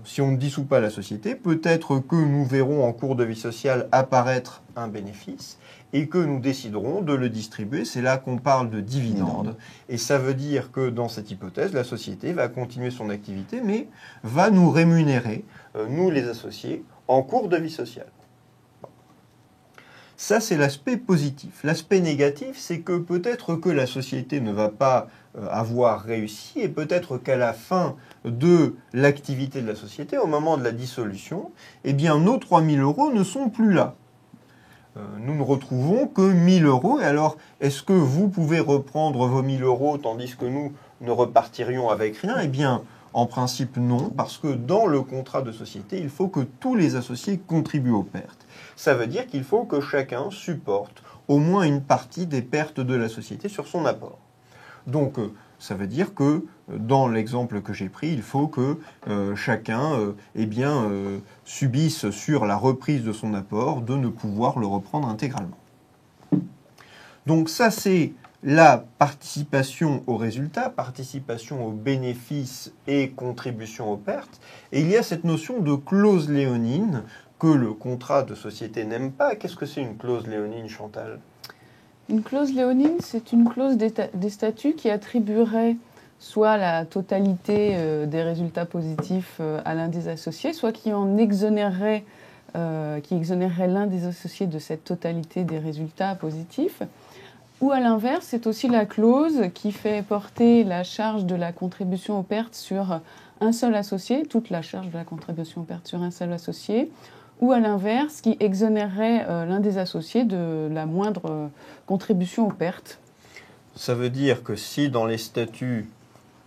si on ne dissout pas la société, peut-être que nous verrons en cours de vie sociale apparaître un bénéfice et que nous déciderons de le distribuer. C'est là qu'on parle de dividendes. Et ça veut dire que dans cette hypothèse, la société va continuer son activité, mais va nous rémunérer, nous les associés, en cours de vie sociale. Ça, c'est l'aspect positif. L'aspect négatif, c'est que peut-être que la société ne va pas avoir réussi et peut-être qu'à la fin de l'activité de la société, au moment de la dissolution, eh bien, nos 3 000 € ne sont plus là. Nous ne retrouvons que 1 000 €. Et alors, est-ce que vous pouvez reprendre vos 1 000 € tandis que nous ne repartirions avec rien ? Eh bien, en principe, non, parce que dans le contrat de société, il faut que tous les associés contribuent aux pertes. Ça veut dire qu'il faut que chacun supporte au moins une partie des pertes de la société sur son apport. Donc, ça veut dire que, dans l'exemple que j'ai pris, il faut que chacun subisse sur la reprise de son apport de ne pouvoir le reprendre intégralement. Donc ça, c'est la participation au résultat, participation aux bénéfices et contribution aux pertes. Et il y a cette notion de clause léonine que le contrat de société n'aime pas. Qu'est-ce que c'est une clause léonine, Chantal ? Une clause léonine, c'est une clause des statuts qui attribuerait soit la totalité des résultats positifs à l'un des associés, soit qui exonérerait l'un des associés de cette totalité des résultats positifs. Ou à l'inverse, c'est aussi la clause qui fait porter la charge de la contribution aux pertes sur un seul associé, toute la charge de la contribution aux pertes sur un seul associé, ou à l'inverse, qui exonérerait l'un des associés de la moindre contribution aux pertes. Ça veut dire que si dans les statuts,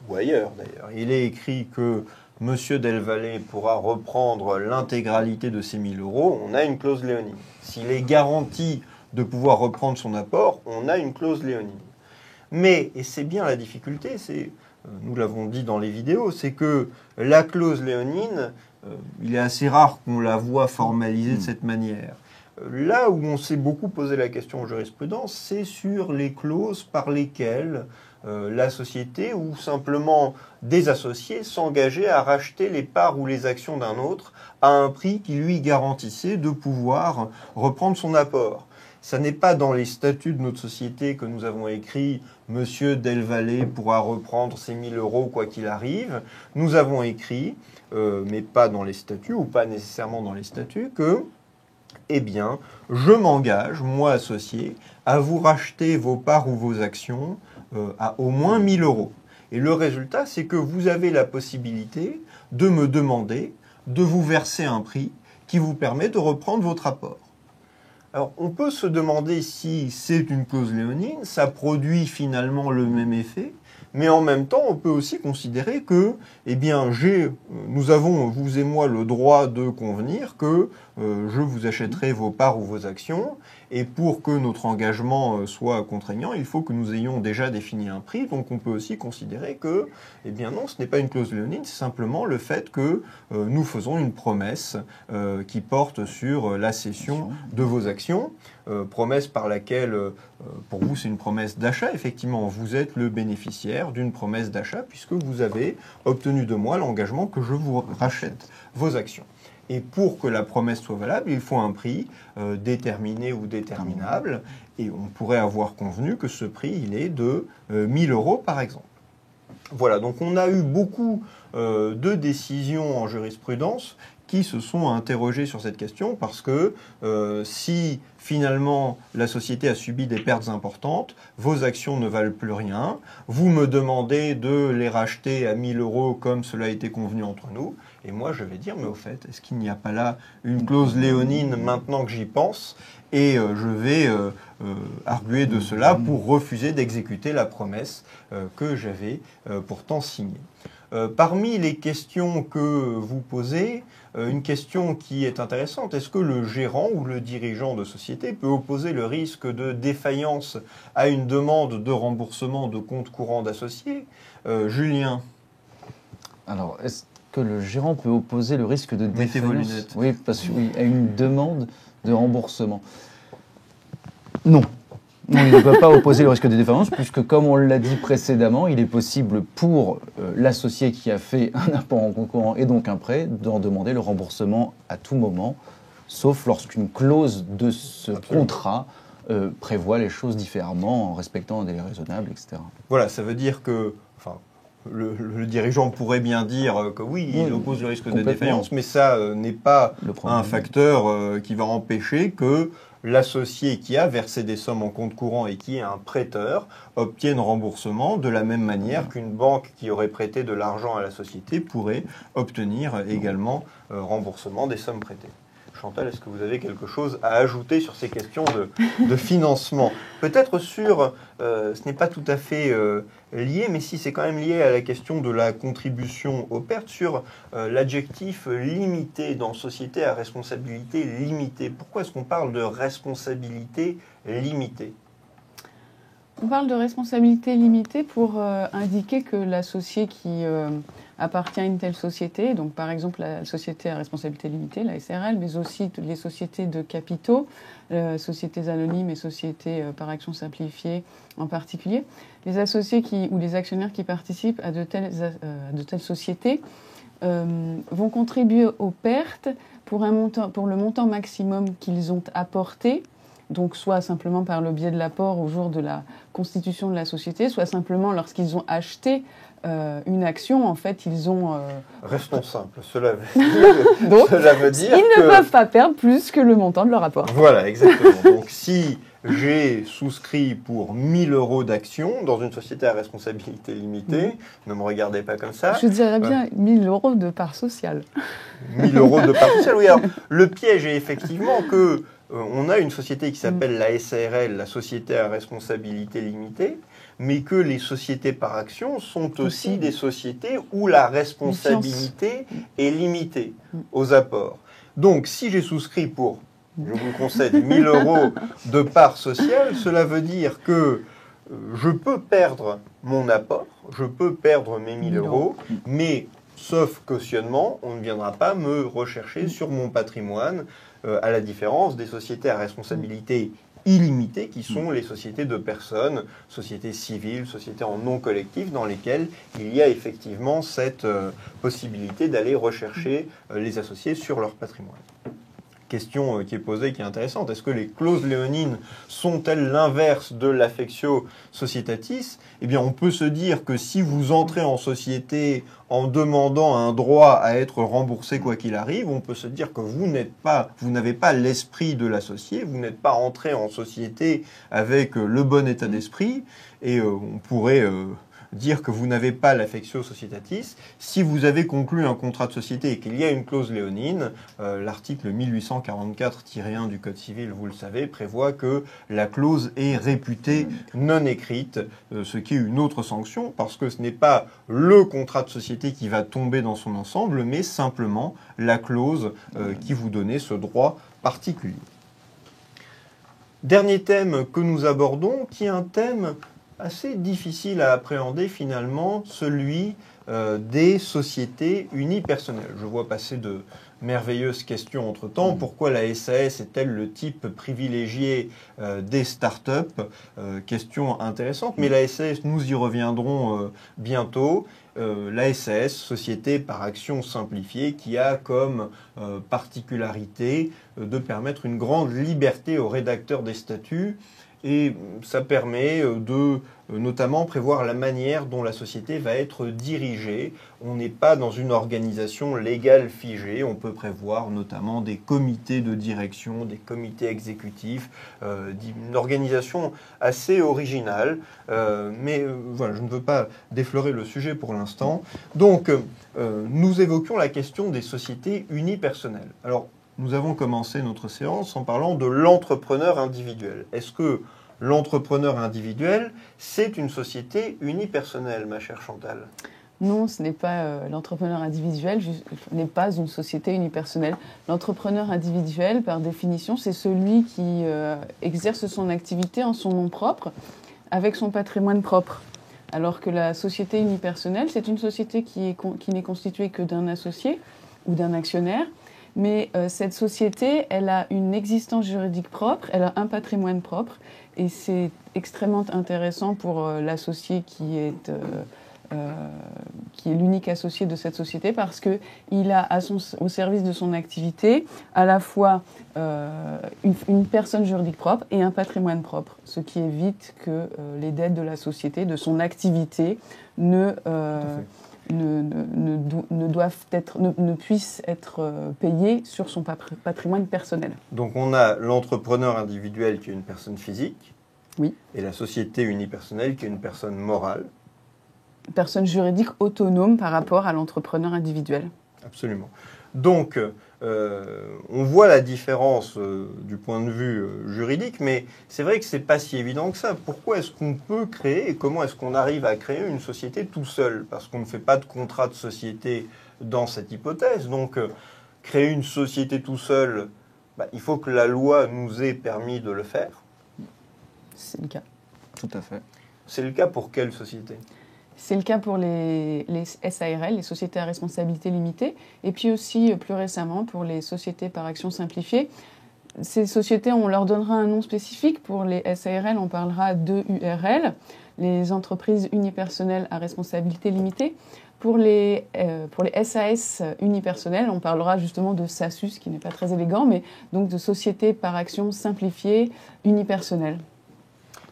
ou ailleurs d'ailleurs, il est écrit que M. Delvalle pourra reprendre l'intégralité de ces 1 000 €, on a une clause léonine. S'il est garanti de pouvoir reprendre son apport, on a une clause léonine. Mais, et c'est bien la difficulté, nous l'avons dit dans les vidéos, c'est que la clause léonine, il est assez rare qu'on la voit formalisée de cette manière. Là où on s'est beaucoup posé la question en jurisprudence, c'est sur les clauses par lesquelles la société ou simplement des associés s'engageaient à racheter les parts ou les actions d'un autre à un prix qui lui garantissait de pouvoir reprendre son apport. Ça n'est pas dans les statuts de notre société que nous avons écrit « Monsieur Delvalle pourra reprendre ses 1 000 € quoi qu'il arrive ». Nous avons écrit, mais pas dans les statuts ou pas nécessairement dans les statuts, que eh bien, je m'engage, moi associé, à vous racheter vos parts ou vos actions à au moins 1 000 €. Et le résultat, c'est que vous avez la possibilité de me demander de vous verser un prix qui vous permet de reprendre votre apport. Alors, on peut se demander si c'est une clause léonine, ça produit finalement le même effet, mais en même temps, on peut aussi considérer que, eh bien, nous avons, vous et moi, le droit de convenir que je vous achèterai vos parts ou vos actions, et pour que notre engagement soit contraignant, il faut que nous ayons déjà défini un prix. Donc, on peut aussi considérer que, eh bien non, ce n'est pas une clause léonine, c'est simplement le fait que nous faisons une promesse qui porte sur la cession de vos actions. Promesse par laquelle, pour vous, c'est une promesse d'achat. Effectivement, vous êtes le bénéficiaire d'une promesse d'achat puisque vous avez obtenu de moi l'engagement que je vous rachète vos actions. Et pour que la promesse soit valable, il faut un prix déterminé ou déterminable. Et on pourrait avoir convenu que ce prix, il est de 1 000 € par exemple. Voilà, donc on a eu beaucoup de décisions en jurisprudence qui se sont interrogés sur cette question parce que si finalement la société a subi des pertes importantes, vos actions ne valent plus rien, vous me demandez de les racheter à 1 000 € comme cela a été convenu entre nous, et moi je vais dire, mais au fait, est-ce qu'il n'y a pas là une clause léonine maintenant que j'y pense ? Et je vais arguer de cela pour refuser d'exécuter la promesse que j'avais pourtant signée. Parmi les questions que vous posez, une question qui est intéressante, est-ce que le gérant ou le dirigeant de société peut opposer le risque de défaillance à une demande de remboursement de compte courant d'associés ? Julien ? Alors, est-ce que le gérant peut opposer le risque de défaillance ? Mettez vos lunettes. Oui, parce qu'il y a une demande de remboursement. Non. Non, il ne peut pas opposer le risque de défaillance, puisque, comme on l'a dit précédemment, il est possible pour l'associé qui a fait un apport en compte courant et donc un prêt d'en demander le remboursement à tout moment, sauf lorsqu'une clause de ce contrat prévoit les choses différemment en respectant un délai raisonnable, etc. Voilà, ça veut dire que le dirigeant pourrait bien dire que oui, il oppose le risque de défaillance, mais ça n'est pas un facteur qui va empêcher que l'associé qui a versé des sommes en compte courant et qui est un prêteur obtienne remboursement de la même manière qu'une banque qui aurait prêté de l'argent à la société pourrait obtenir également remboursement des sommes prêtées. Chantal, est-ce que vous avez quelque chose à ajouter sur ces questions de financement ? Peut-être sur, ce n'est pas tout à fait lié, mais si c'est quand même lié à la question de la contribution aux pertes, sur l'adjectif limité dans société à responsabilité limitée. Pourquoi est-ce qu'on parle de responsabilité limitée ? On parle de responsabilité limitée pour indiquer que l'associé qui appartient à une telle société, donc par exemple la société à responsabilité limitée, la SRL, mais aussi les sociétés de capitaux, sociétés anonymes et sociétés par action simplifiée en particulier, les associés ou les actionnaires qui participent à de telles sociétés vont contribuer aux pertes pour le montant maximum qu'ils ont apporté, donc soit simplement par le biais de l'apport au jour de la constitution de la société, soit simplement lorsqu'ils ont acheté une action, en fait, ils ont... Restons simples, cela veut Donc, cela veut dire ils ne peuvent pas perdre plus que le montant de leur apport. Voilà, exactement. Donc, si j'ai souscrit pour 1 000 euros d'actions dans une société à responsabilité limitée, ne me regardez pas comme ça. Je dirais bien 1 000 euros de part sociale. 1 000 euros de part sociale, oui. Alors, le piège est effectivement que on a une société qui s'appelle la SARL, la Société à responsabilité limitée, mais que les sociétés par action sont aussi des sociétés où la responsabilité est limitée aux apports. Donc, si j'ai souscrit pour, je vous concède, 1 000 euros de part sociale, cela veut dire que je peux perdre mon apport, je peux perdre mes 1 000 euros, mais sauf cautionnement, on ne viendra pas me rechercher sur mon patrimoine, à la différence des sociétés à responsabilité illimitée, qui sont les sociétés de personnes, sociétés civiles, sociétés en non collectif, dans lesquelles il y a effectivement cette possibilité d'aller rechercher les associés sur leur patrimoine. Question qui est posée, qui est intéressante. Est-ce que les clauses léonines sont-elles l'inverse de l'affectio societatis? Eh bien, on peut se dire que si vous entrez en société en demandant un droit à être remboursé quoi qu'il arrive, on peut se dire que vous n'avez pas l'esprit de l'associé, vous n'êtes pas entré en société avec le bon état d'esprit, et on pourrait dire que vous n'avez pas l'affectio societatis. Si vous avez conclu un contrat de société et qu'il y a une clause léonine, l'article 1844-1 du Code civil, vous le savez, prévoit que la clause est réputée non écrite, ce qui est une autre sanction, parce que ce n'est pas le contrat de société qui va tomber dans son ensemble, mais simplement la clause qui vous donnait ce droit particulier. Dernier thème que nous abordons, qui est un thème assez difficile à appréhender finalement, celui des sociétés unipersonnelles. Je vois passer de merveilleuses questions entre-temps. Pourquoi la SAS est-elle le type privilégié des startups? Question intéressante, mais la SAS, nous y reviendrons bientôt. La SAS, Société par action simplifiée, qui a comme particularité de permettre une grande liberté aux rédacteurs des statuts. Et ça permet de notamment prévoir la manière dont la société va être dirigée. On n'est pas dans une organisation légale figée. On peut prévoir notamment des comités de direction, des comités exécutifs, une organisation assez originale. Mais voilà, je ne veux pas déflorer le sujet pour l'instant. Donc, nous évoquions la question des sociétés unipersonnelles. Alors, nous avons commencé notre séance en parlant de l'entrepreneur individuel. Est-ce que l'entrepreneur individuel, c'est une société unipersonnelle, ma chère Chantal? Non, ce n'est pas l'entrepreneur individuel, n'est pas une société unipersonnelle. L'entrepreneur individuel, par définition, c'est celui qui exerce son activité en son nom propre, avec son patrimoine propre. Alors que la société unipersonnelle, c'est une société qui n'est constituée que d'un associé ou d'un actionnaire. Mais cette société, elle a une existence juridique propre, elle a un patrimoine propre, et c'est extrêmement intéressant pour l'associé qui est l'unique associé de cette société, parce qu'il a au service de son activité à la fois une personne juridique propre et un patrimoine propre, ce qui évite que les dettes de la société, de son activité, ne puissent être payées sur son patrimoine personnel. Donc on a l'entrepreneur individuel qui est une personne physique, oui, et la société unipersonnelle qui est une personne morale. Personne juridique autonome par rapport à l'entrepreneur individuel. Absolument. Donc, on voit la différence du point de vue juridique, mais c'est vrai que ce n'est pas si évident que ça. Pourquoi est-ce qu'on peut créer et comment est-ce qu'on arrive à créer une société tout seul? Parce qu'on ne fait pas de contrat de société dans cette hypothèse. Donc, créer une société tout seul, il faut que la loi nous ait permis de le faire. C'est le cas. Tout à fait. C'est le cas pour quelle société? C'est le cas pour les SARL, les sociétés à responsabilité limitée, et puis aussi, plus récemment, pour les sociétés par action simplifiée. Ces sociétés, on leur donnera un nom spécifique. Pour les SARL, on parlera d'EURL, les entreprises unipersonnelles à responsabilité limitée, Pour les SAS unipersonnels, on parlera justement de SASU, qui n'est pas très élégant, mais donc de sociétés par action simplifiées unipersonnelles.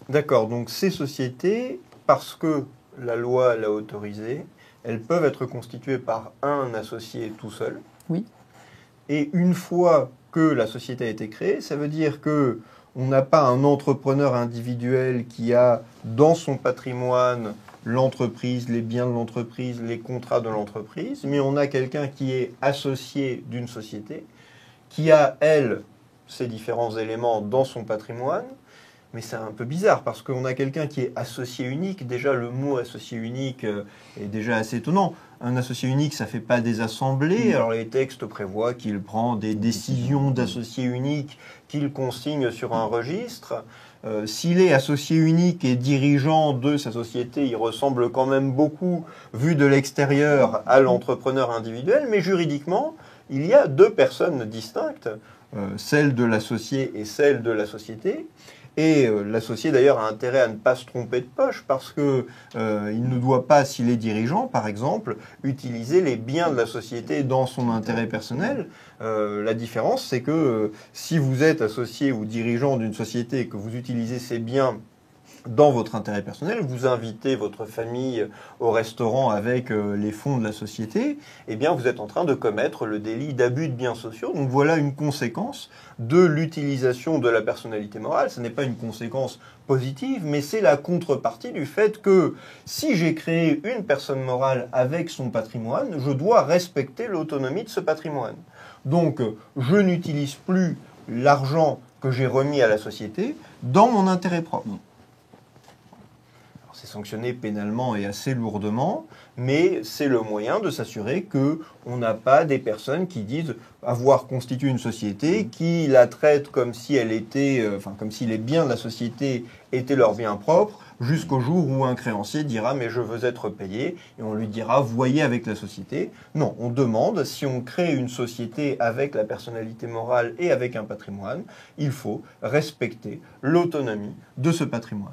D'accord, donc ces sociétés, parce que la loi l'a autorisé, elles peuvent être constituées par un associé tout seul. Oui. Et une fois que la société a été créée, ça veut dire que on n'a pas un entrepreneur individuel qui a dans son patrimoine l'entreprise, les biens de l'entreprise, les contrats de l'entreprise, mais on a quelqu'un qui est associé d'une société, qui a, elle, ces différents éléments dans son patrimoine. Mais c'est un peu bizarre parce qu'on a quelqu'un qui est associé unique. Déjà, le mot associé unique est déjà assez étonnant. Un associé unique, ça ne fait pas des assemblées. Alors les textes prévoient qu'il prend des décisions d'associé unique qu'il consigne sur un registre. S'il est associé unique et dirigeant de sa société, il ressemble quand même beaucoup, vu de l'extérieur, à l'entrepreneur individuel. Mais juridiquement, il y a deux personnes distinctes, celle de l'associé et celle de la société. Et l'associé d'ailleurs a intérêt à ne pas se tromper de poche parce que il ne doit pas, s'il est dirigeant par exemple, utiliser les biens de la société dans son intérêt personnel. La différence, c'est que si vous êtes associé ou dirigeant d'une société et que vous utilisez ces biens dans votre intérêt personnel, vous invitez votre famille au restaurant avec les fonds de la société, eh bien vous êtes en train de commettre le délit d'abus de biens sociaux. Donc voilà une conséquence de l'utilisation de la personnalité morale. Ce n'est pas une conséquence positive, mais c'est la contrepartie du fait que si j'ai créé une personne morale avec son patrimoine, je dois respecter l'autonomie de ce patrimoine. Donc je n'utilise plus l'argent que j'ai remis à la société dans mon intérêt propre. C'est sanctionné pénalement et assez lourdement, mais c'est le moyen de s'assurer qu'on n'a pas des personnes qui disent avoir constitué une société, qui la traitent comme si elle était, comme si les biens de la société étaient leurs biens propres, jusqu'au jour où un créancier dira mais je veux être payé, et on lui dira voyez avec la société. Non, on demande, si on crée une société avec la personnalité morale et avec un patrimoine, il faut respecter l'autonomie de ce patrimoine.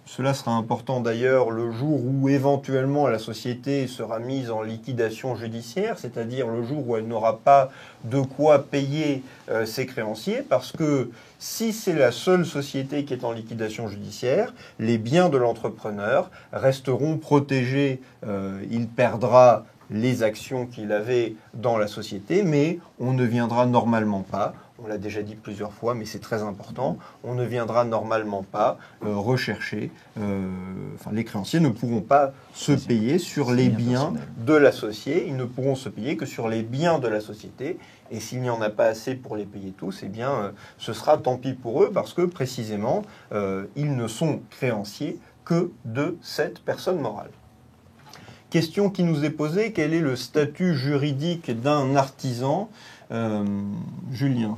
Cela sera important d'ailleurs le jour où éventuellement la société sera mise en liquidation judiciaire, c'est-à-dire le jour où elle n'aura pas de quoi payer ses créanciers, parce que si c'est la seule société qui est en liquidation judiciaire, les biens de l'entrepreneur resteront protégés, il perdra les actions qu'il avait dans la société, mais on ne viendra normalement pas, on l'a déjà dit plusieurs fois, mais c'est très important, on ne viendra normalement pas rechercher, les créanciers ne pourront pas se payer sur les biens de l'associé, ils ne pourront se payer que sur les biens de la société, et s'il n'y en a pas assez pour les payer tous, eh bien, ce sera tant pis pour eux, parce que précisément, ils ne sont créanciers que de cette personne morale. Question qui nous est posée, quel est le statut juridique d'un artisan ? Julien.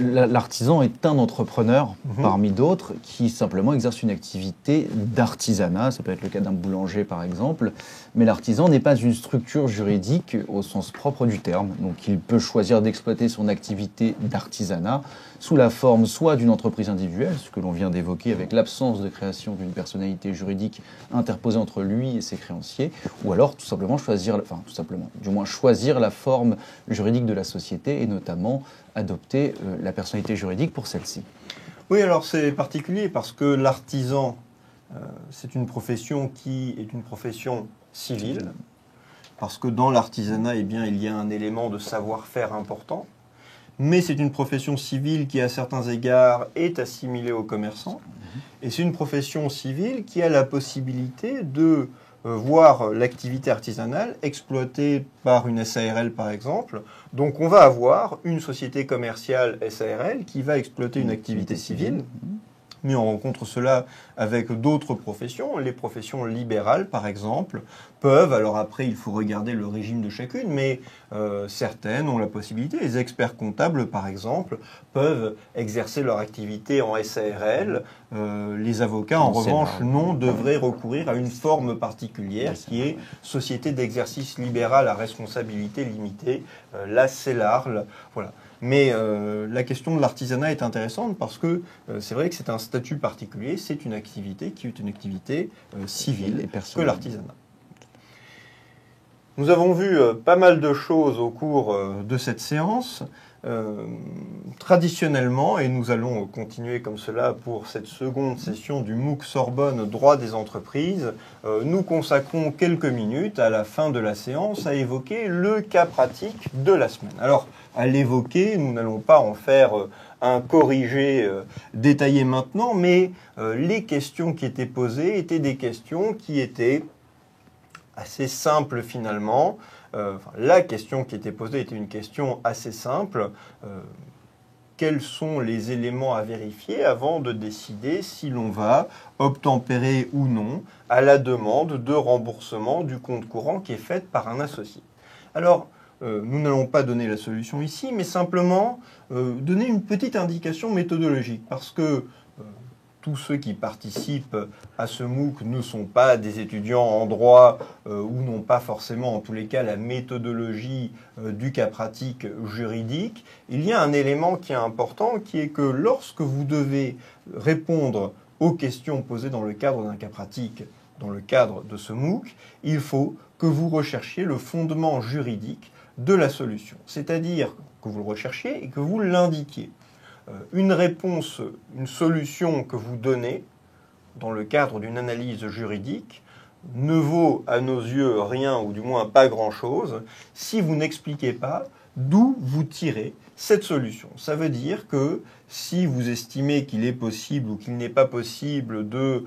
L'artisan est un entrepreneur parmi d'autres qui simplement exerce une activité d'artisanat. Ça peut être le cas d'un boulanger par exemple. Mais l'artisan n'est pas une structure juridique au sens propre du terme. Donc il peut choisir d'exploiter son activité d'artisanat sous la forme soit d'une entreprise individuelle, ce que l'on vient d'évoquer avec l'absence de création d'une personnalité juridique interposée entre lui et ses créanciers, ou alors tout simplement choisir la forme juridique de la société et notamment adopter la personnalité juridique pour celle-ci. Oui, alors c'est particulier parce que l'artisan, c'est une profession qui est une profession civile, parce que dans l'artisanat, eh bien, il y a un élément de savoir-faire important, mais c'est une profession civile qui, à certains égards, est assimilée aux commerçants, et c'est une profession civile qui a la possibilité de voir l'activité artisanale exploitée par une SARL par exemple. Donc on va avoir une société commerciale SARL qui va exploiter une activité civile, mais on rencontre cela avec d'autres professions. Les professions libérales par exemple peuvent, alors après il faut regarder le régime de chacune, mais certaines ont la possibilité. Les experts comptables par exemple peuvent exercer leur activité en SARL. Les avocats en revanche non, devraient recourir à une forme particulière qui est société d'exercice libéral à responsabilité limitée, la CELARL. Voilà. Mais la question de l'artisanat est intéressante parce que c'est vrai que c'est un statut particulier, c'est une activité qui est une activité civile que l'artisanat. Nous avons vu pas mal de choses au cours de cette séance. Traditionnellement, et nous allons continuer comme cela pour cette seconde session du MOOC Sorbonne Droit des entreprises, nous consacrons quelques minutes à la fin de la séance à évoquer le cas pratique de la semaine. Alors, à l'évoquer, nous n'allons pas en faire un corrigé détaillé maintenant, mais les questions qui étaient posées étaient des questions qui étaient assez simples finalement. La question qui était posée était une question assez simple. Quels sont les éléments à vérifier avant de décider si l'on va obtempérer ou non à la demande de remboursement du compte courant qui est faite par un associé? Alors, nous n'allons pas donner la solution ici, mais simplement donner une petite indication méthodologique, parce que tous ceux qui participent à ce MOOC ne sont pas des étudiants en droit ou n'ont pas forcément, en tous les cas, la méthodologie du cas pratique juridique. Il y a un élément qui est important, qui est que lorsque vous devez répondre aux questions posées dans le cadre d'un cas pratique, dans le cadre de ce MOOC, il faut que vous recherchiez le fondement juridique de la solution. C'est-à-dire que vous le recherchiez et que vous l'indiquiez. Une réponse, une solution que vous donnez dans le cadre d'une analyse juridique ne vaut à nos yeux rien ou du moins pas grand-chose si vous n'expliquez pas d'où vous tirez cette solution. Ça veut dire que si vous estimez qu'il est possible ou qu'il n'est pas possible de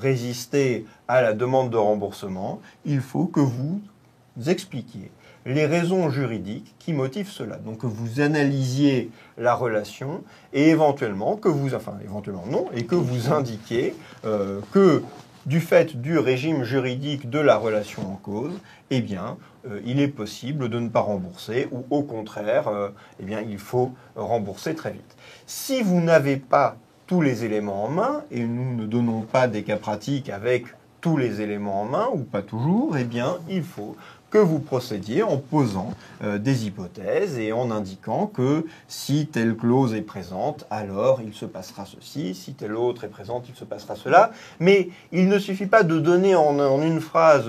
résister à la demande de remboursement, il faut que vous expliquiez les raisons juridiques qui motivent cela. Donc que vous analysiez la relation et éventuellement que vous, enfin éventuellement non, et que vous indiquiez que du fait du régime juridique de la relation en cause, eh bien, il est possible de ne pas rembourser ou au contraire, eh bien, il faut rembourser très vite. Si vous n'avez pas tous les éléments en main, et nous ne donnons pas des cas pratiques avec tous les éléments en main, ou pas toujours, eh bien, il faut que vous procédiez en posant des hypothèses et en indiquant que si telle clause est présente, alors il se passera ceci, si telle autre est présente, il se passera cela. Mais il ne suffit pas de donner en une phrase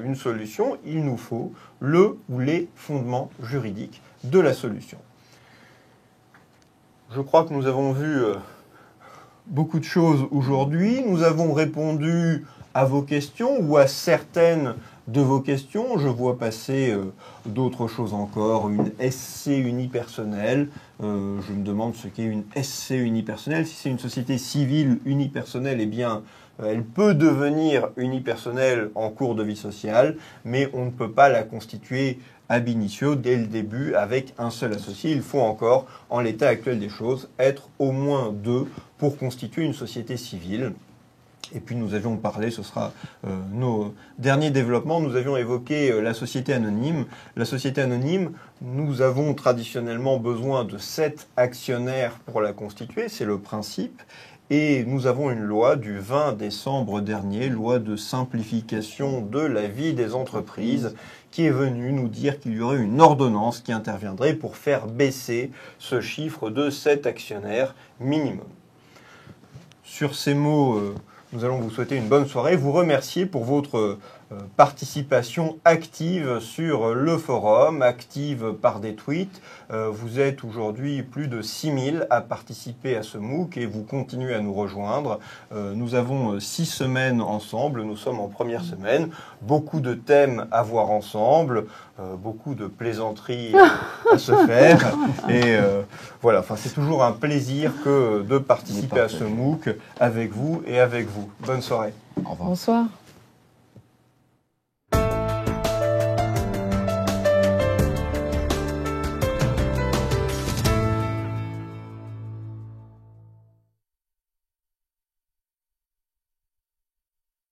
une solution, il nous faut le ou les fondements juridiques de la solution. Je crois que nous avons vu beaucoup de choses aujourd'hui. Nous avons répondu à vos questions ou à certaines de vos questions. Je vois passer d'autres choses encore, une SC unipersonnelle. Je me demande ce qu'est une SC unipersonnelle. Si c'est une société civile unipersonnelle, eh bien, elle peut devenir unipersonnelle en cours de vie sociale, mais on ne peut pas la constituer ab initio dès le début avec un seul associé. Il faut encore, en l'état actuel des choses, être au moins deux pour constituer une société civile. Et puis nous avions parlé, ce sera nos derniers développements, nous avions évoqué la société anonyme. La société anonyme, nous avons traditionnellement besoin de 7 actionnaires pour la constituer, c'est le principe. Et nous avons une loi du 20 décembre dernier, loi de simplification de la vie des entreprises, qui est venue nous dire qu'il y aurait une ordonnance qui interviendrait pour faire baisser ce chiffre de 7 actionnaires minimum. Sur ces mots, nous allons vous souhaiter une bonne soirée, vous remercier pour votre participation active sur le forum, active par des tweets. Vous êtes aujourd'hui plus de 6000 à participer à ce MOOC et vous continuez à nous rejoindre. Nous avons 6 semaines ensemble, nous sommes en première semaine, beaucoup de thèmes à voir ensemble, beaucoup de plaisanteries à se faire. Et voilà, enfin, c'est toujours un plaisir que de participer à ce MOOC avec vous et avec vous. Bonne soirée. Au revoir. Bonsoir.